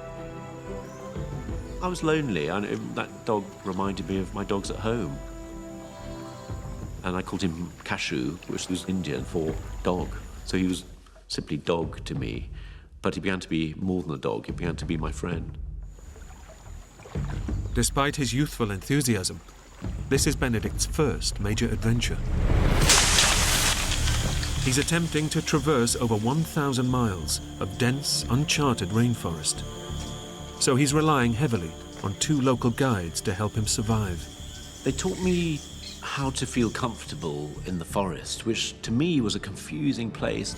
I was lonely, and that dog reminded me of my dogs at home. And I called him Kashu, which was Indian for dog. So he was simply dog to me. But he began to be more than a dog, he began to be my friend. Despite his youthful enthusiasm, this is Benedict's first major adventure. He's attempting to traverse over 1,000 miles of dense, uncharted rainforest. So he's relying heavily on 2 local guides to help him survive. They taught me how to feel comfortable in the forest, which to me was a confusing place.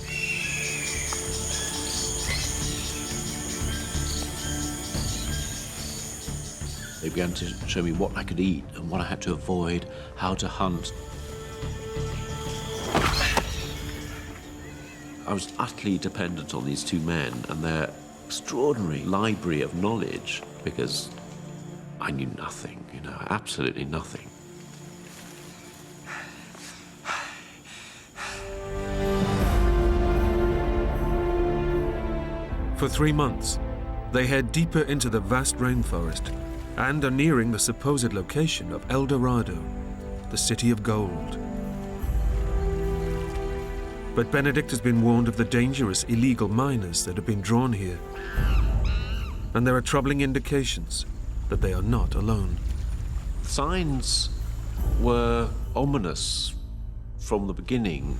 They began to show me what I could eat and what I had to avoid, how to hunt. I was utterly dependent on these 2 men and their extraordinary library of knowledge, because I knew nothing, absolutely nothing. For 3 months, they head deeper into the vast rainforest and are nearing the supposed location of El Dorado, the city of gold. But Benedict has been warned of the dangerous illegal miners that have been drawn here. And there are troubling indications that they are not alone. Signs were ominous from the beginning.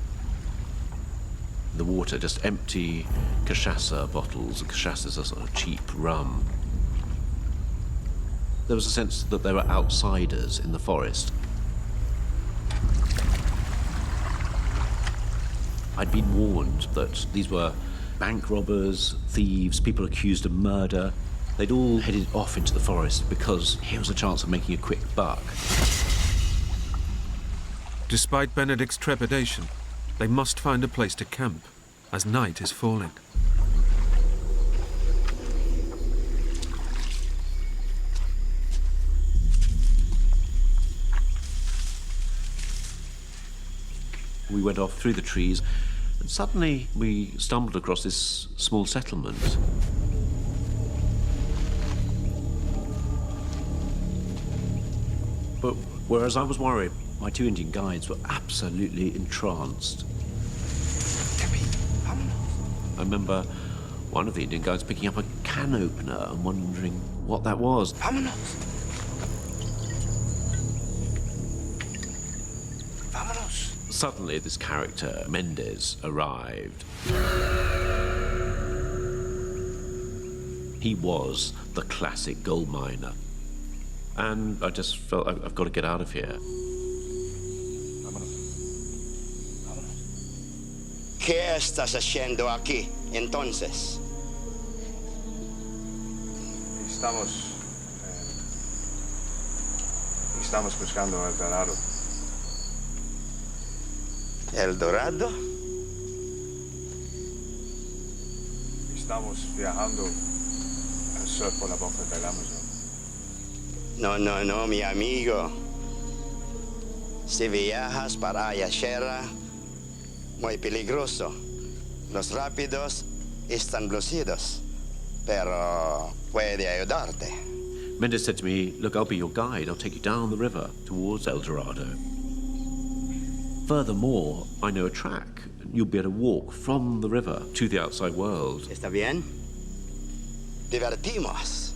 The water, just empty cachaça bottles. Cachaça's a sort of cheap rum. There was a sense that there were outsiders in the forest. I'd been warned that these were bank robbers, thieves, people accused of murder. They'd all headed off into the forest because here was a chance of making a quick buck. Despite Benedict's trepidation, they must find a place to camp as night is falling. We went off through the trees, and suddenly we stumbled across this small settlement. But whereas I was worried, my 2 Indian guides were absolutely entranced. I remember one of the Indian guides picking up a can opener and wondering what that was. Suddenly, this character, Mendez, arrived. He was the classic gold miner. And I just felt I've got to get out of here. ¿Qué estás haciendo aquí, entonces? Estamos buscando El Dorado. ¿El Dorado? Estamos viajando al sur por la boca del Amazon. No, mi amigo. Si viajas para allá, muy peligroso. Los rápidos están bloqueados, pero puede ayudarte. Mendes said to me, look, I'll be your guide. I'll take you down the river towards El Dorado. Furthermore, I know a track. You'll be able to walk from the river to the outside world. ¿Está bien? Divertimos.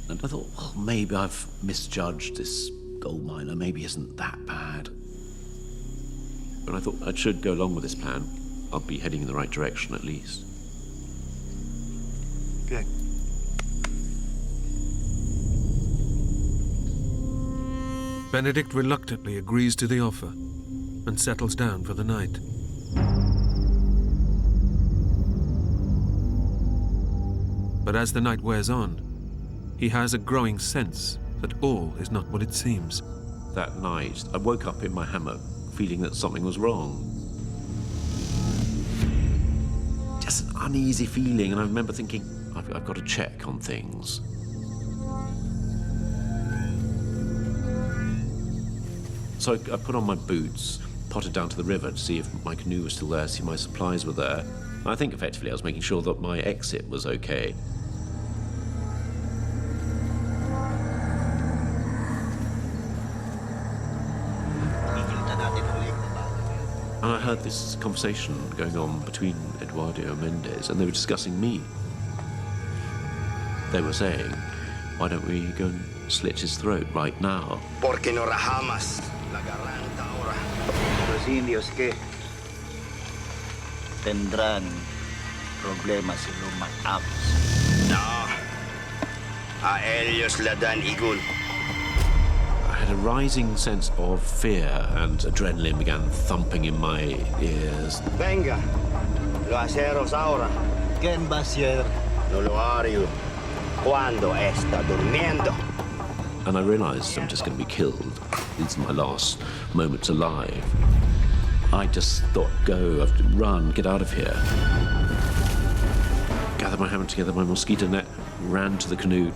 And I thought, well, maybe I've misjudged this gold miner. Maybe he isn't that bad. But I thought I should go along with this plan. I'll be heading in the right direction at least. Bien. Benedict reluctantly agrees to the offer and settles down for the night. But as the night wears on, he has a growing sense that all is not what it seems. That night, I woke up in my hammock feeling that something was wrong. Just an uneasy feeling, and I remember thinking, I've got to check on things. So I put on my boots, potted down to the river to see if my canoe was still there, see my supplies were there. I think effectively I was making sure that my exit was okay. And I heard this conversation going on between Eduardo and Mendes, and they were discussing me. They were saying, why don't we go and slit his throat right now? Porque no rajamos la garganta ahora. Los indios que tendrán problemas si lo matamos. No. A ellos le dan igual. I had a rising sense of fear, and adrenaline began thumping in my ears. Venga, lo hacemos ahora. ¿Quién va a ser? No lo haré cuando está durmiendo. And I realized I'm just going to be killed. These are my last moments alive. I just thought, go, I have to run, get out of here. Gathered my hammock together, my mosquito net, ran to the canoe.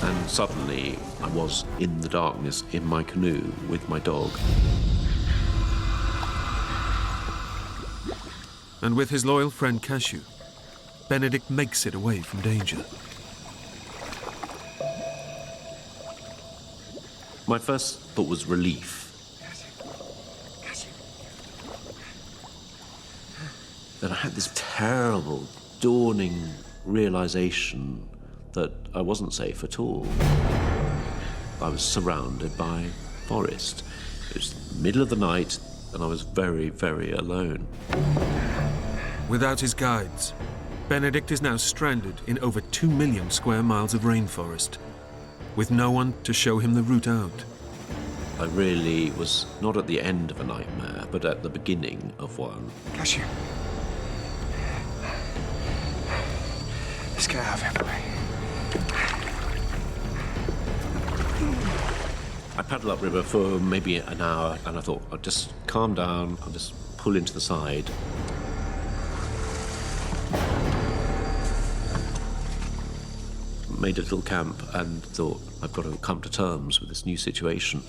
And suddenly, I was in the darkness in my canoe with my dog. And with his loyal friend Cashew, Benedict makes it away from danger. My first thought was relief. Then I had this terrible, dawning realization that I wasn't safe at all. I was surrounded by forest. It was the middle of the night, and I was very, very alone. Without his guides, Benedict is now stranded in over 2 million square miles of rainforest, with no one to show him the route out. I really was not at the end of a nightmare, but at the beginning of one. Cashew. Let's get out of here, boy. I paddled upriver for maybe an hour, and I thought, I'll just calm down, I'll just pull into the side. Made a little camp and thought, I've got to come to terms with this new situation.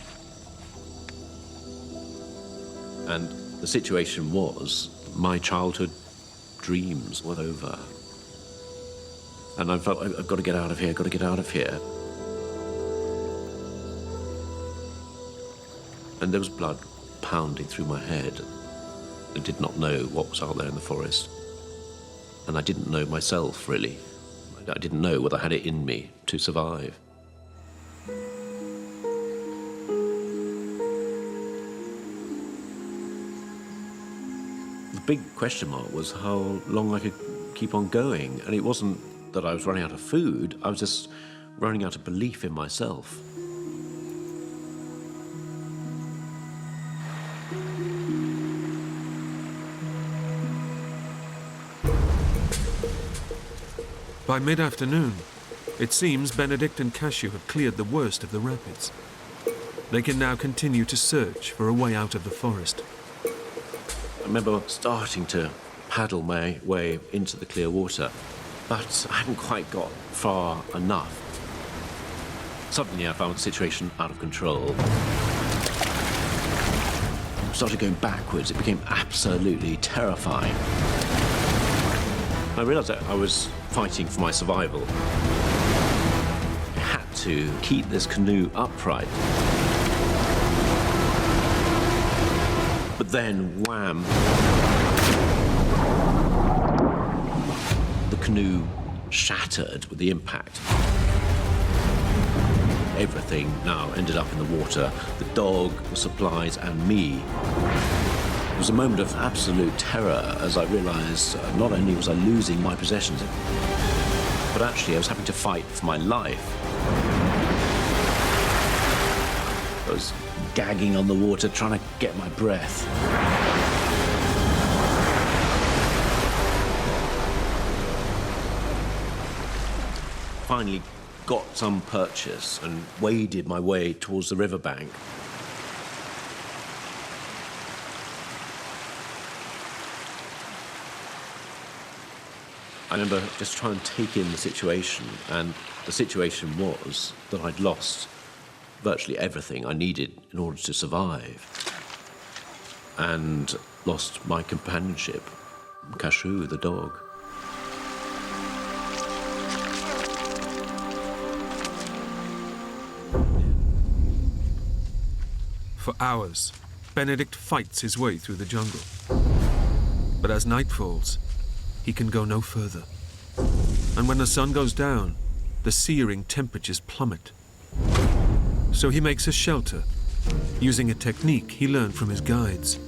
And the situation was, my childhood dreams were over. And I felt, I've got to get out of here, got to get out of here. And there was blood pounding through my head. I did not know what was out there in the forest. And I didn't know myself, really. I didn't know whether I had it in me to survive. The big question mark was how long I could keep on going. And it wasn't that I was running out of food, I was just running out of belief in myself. By mid-afternoon, it seems Benedict and Cashew have cleared the worst of the rapids. They can now continue to search for a way out of the forest. I remember starting to paddle my way into the clear water, but I hadn't quite got far enough. Suddenly I found the situation out of control. I started going backwards. It became absolutely terrifying. I realized that I was fighting for my survival. I had to keep this canoe upright. But then, wham! The canoe shattered with the impact. Everything now ended up in the water. The dog, the supplies, and me. It was a moment of absolute terror as I realized not only was I losing my possessions, but actually I was having to fight for my life. I was gagging on the water, trying to get my breath. Finally got some purchase and waded my way towards the riverbank. I remember just trying to take in the situation, and the situation was that I'd lost virtually everything I needed in order to survive, and lost my companionship, Cashew, the dog. For hours, Benedict fights his way through the jungle. But as night falls, he can go no further. And when the sun goes down, the searing temperatures plummet. So he makes a shelter, using a technique he learned from his guides.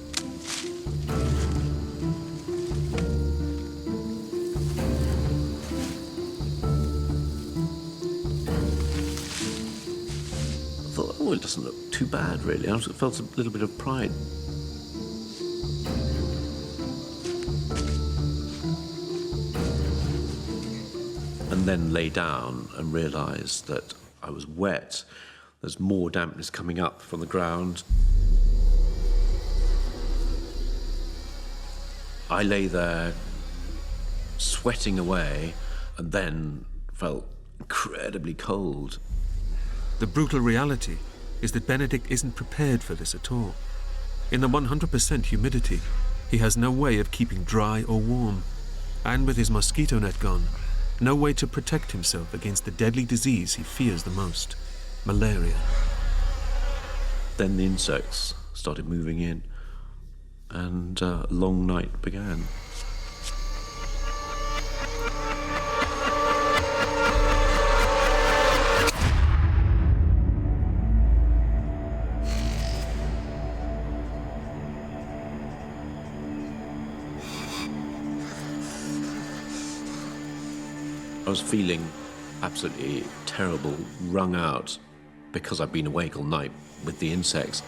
I thought, oh, it doesn't look too bad, really. I felt a little bit of pride. And then lay down and realised that I was wet. There's more dampness coming up from the ground. I lay there, sweating away, and then felt incredibly cold. The brutal reality is that Benedict isn't prepared for this at all. In the 100% humidity, he has no way of keeping dry or warm. And with his mosquito net gone, no way to protect himself against the deadly disease he fears the most, malaria. Then the insects started moving in, and a long night began. I was feeling absolutely terrible, wrung out, because I'd been awake all night with the insects.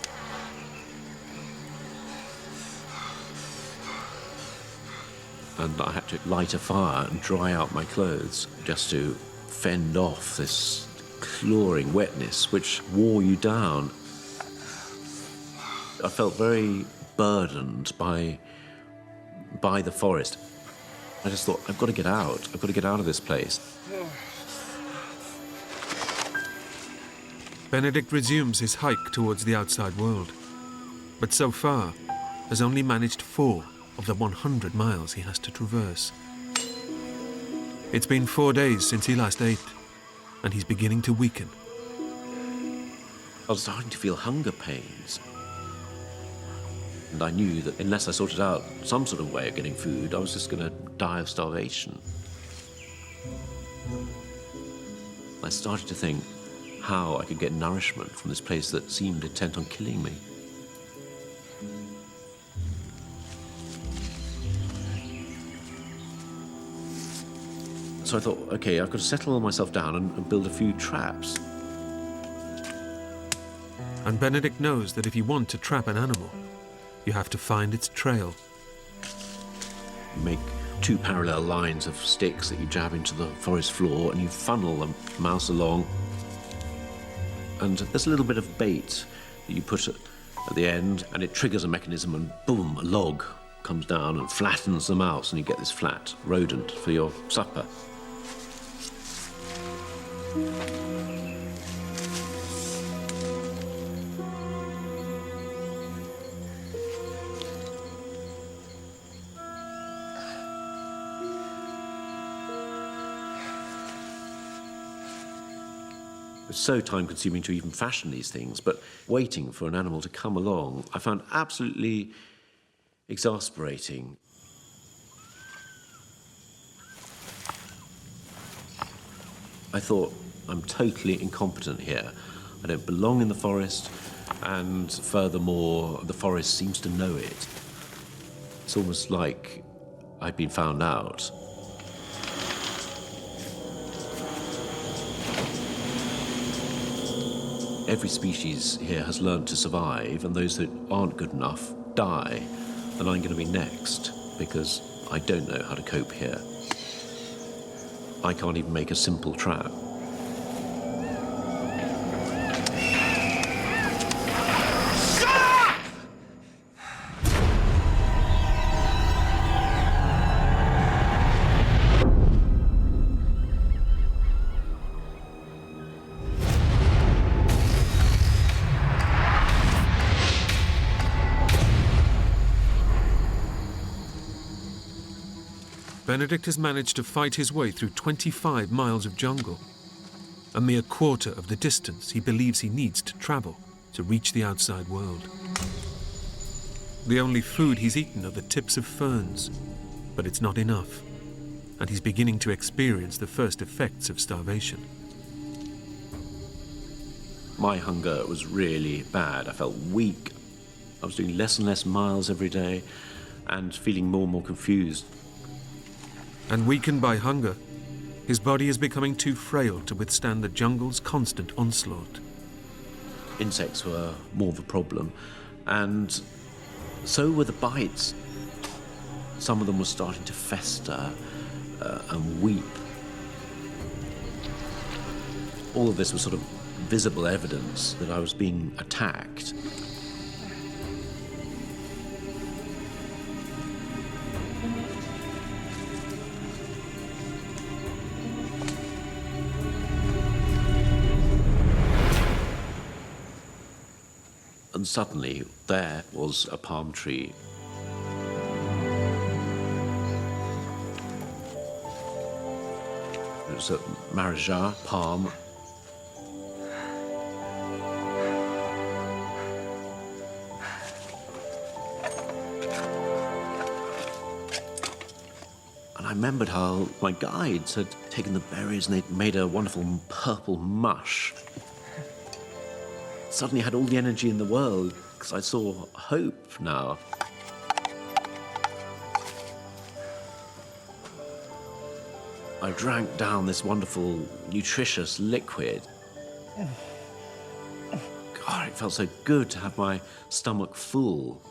And I had to light a fire and dry out my clothes just to fend off this clawing wetness which wore you down. I felt very burdened by the forest. I just thought, I've got to get out. I've got to get out of this place. Benedict resumes his hike towards the outside world, but so far has only managed 4 of the 100 miles he has to traverse. It's been 4 days since he last ate, and he's beginning to weaken. I was starting to feel hunger pains. And I knew that unless I sorted out some sort of way of getting food, I was just going to die of starvation. I started to think how I could get nourishment from this place that seemed intent on killing me. So I thought, okay, I've got to settle myself down and build a few traps. And Benedict knows that if you want to trap an animal, you have to find its trail. Make 2 parallel lines of sticks that you jab into the forest floor, and you funnel the mouse along. And there's a little bit of bait that you put at the end, and it triggers a mechanism, and boom, a log comes down and flattens the mouse, and you get this flat rodent for your supper. It's so time-consuming to even fashion these things, but waiting for an animal to come along, I found absolutely exasperating. I thought, I'm totally incompetent here. I don't belong in the forest, and furthermore, the forest seems to know it. It's almost like I'd been found out. Every species here has learned to survive, and those that aren't good enough die. And I'm going to be next, because I don't know how to cope here. I can't even make a simple trap. Benedict has managed to fight his way through 25 miles of jungle, a mere quarter of the distance he believes he needs to travel to reach the outside world. The only food he's eaten are the tips of ferns, but it's not enough, and he's beginning to experience the first effects of starvation. My hunger was really bad. I felt weak. I was doing less and less miles every day and feeling more and more confused. And weakened by hunger, his body is becoming too frail to withstand the jungle's constant onslaught. Insects were more of a problem, and so were the bites. Some of them were starting to fester and weep. All of this was sort of visible evidence that I was being attacked. And suddenly, there was a palm tree. It was a Marija palm. And I remembered how my guides had taken the berries and they'd made a wonderful purple mush. Suddenly had all the energy in the world because I saw hope now. I drank down this wonderful, nutritious liquid. God, it felt so good to have my stomach full.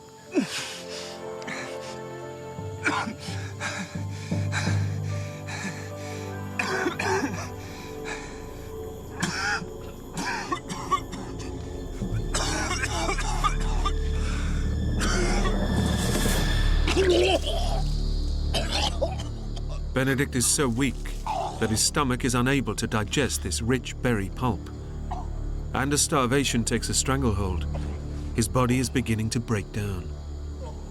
Benedict is so weak that his stomach is unable to digest this rich berry pulp. And as starvation takes a stranglehold, his body is beginning to break down.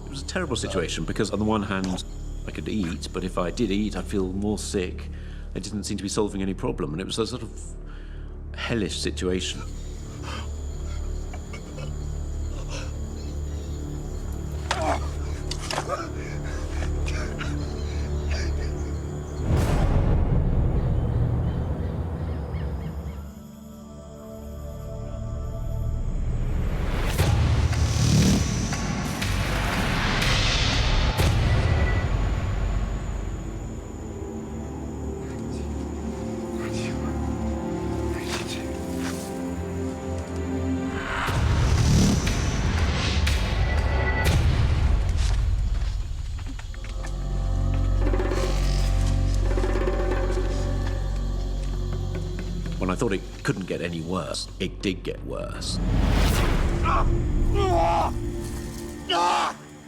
It was a terrible situation because on the one hand, I could eat, but if I did eat, I'd feel more sick. It didn't seem to be solving any problem, and it was a sort of hellish situation. When I thought it couldn't get any worse, it did get worse. I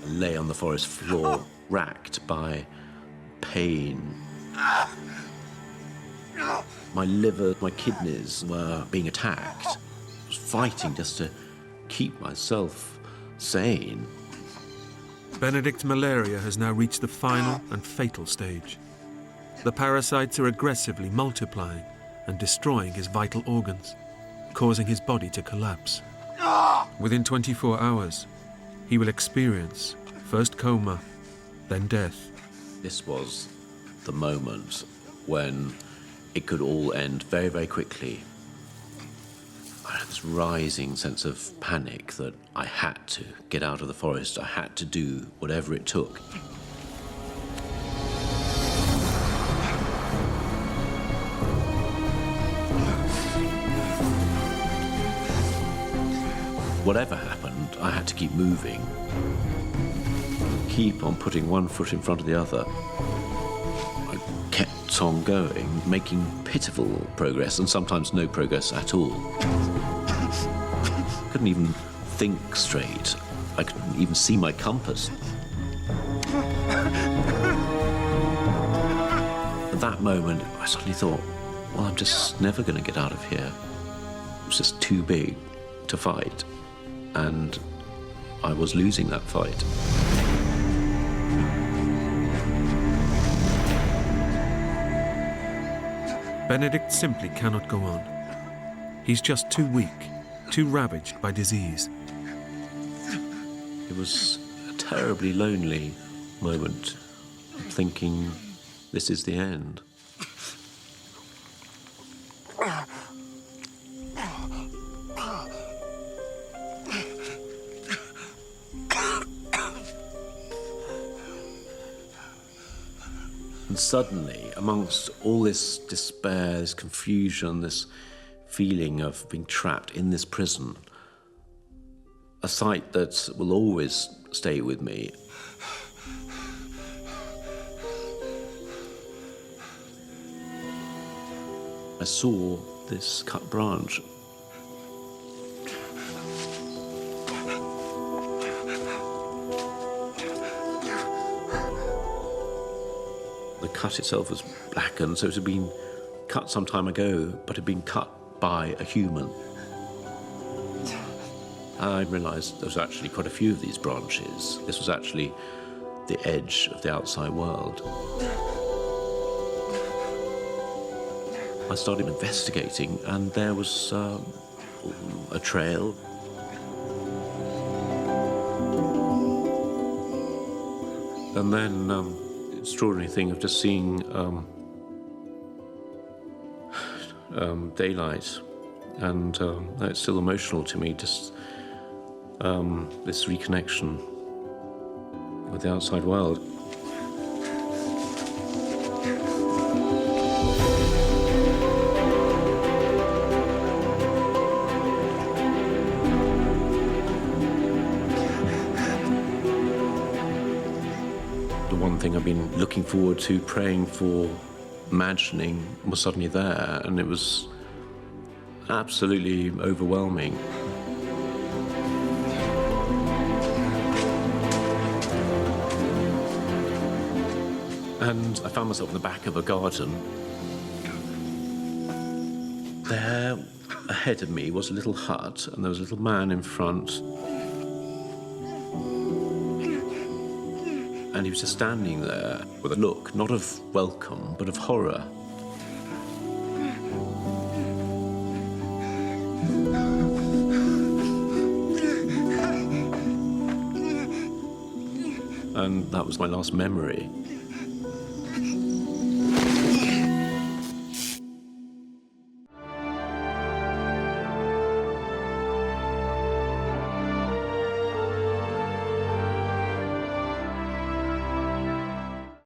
lay on the forest floor, racked by pain. My liver, my kidneys were being attacked. I was fighting just to keep myself sane. Benedict's malaria has now reached the final and fatal stage. The parasites are aggressively multiplying and destroying his vital organs, causing his body to collapse. Within 24 hours, he will experience first coma, then death. This was the moment when it could all end very, very quickly. I had this rising sense of panic that I had to get out of the forest. I had to do whatever it took. Whatever happened, I had to keep moving. Keep on putting one foot in front of the other. I kept on going, making pitiful progress, and sometimes no progress at all. I couldn't even think straight. I couldn't even see my compass. At that moment, I suddenly thought, well, I'm just never going to get out of here. It was just too big to fight, and I was losing that fight. Benedict simply cannot go on. He's just too weak, too ravaged by disease. It was a terribly lonely moment, thinking this is the end. And suddenly, amongst all this despair, this confusion, this feeling of being trapped in this prison, a sight that will always stay with me. I saw this cut branch. The cut itself was blackened, so it had been cut some time ago, but had been cut by a human. I realised there was actually quite a few of these branches. This was actually the edge of the outside world. I started investigating, and there was a trail. And then the extraordinary thing of just seeing daylight, and it's still emotional to me, just this reconnection with the outside world. The one thing I've been looking forward to, praying for, imagining, was suddenly there, and it was absolutely overwhelming. And I found myself in the back of a garden. There, ahead of me, was a little hut, and there was a little man in front. And he was just standing there with a look, not of welcome, but of horror. And that was my last memory.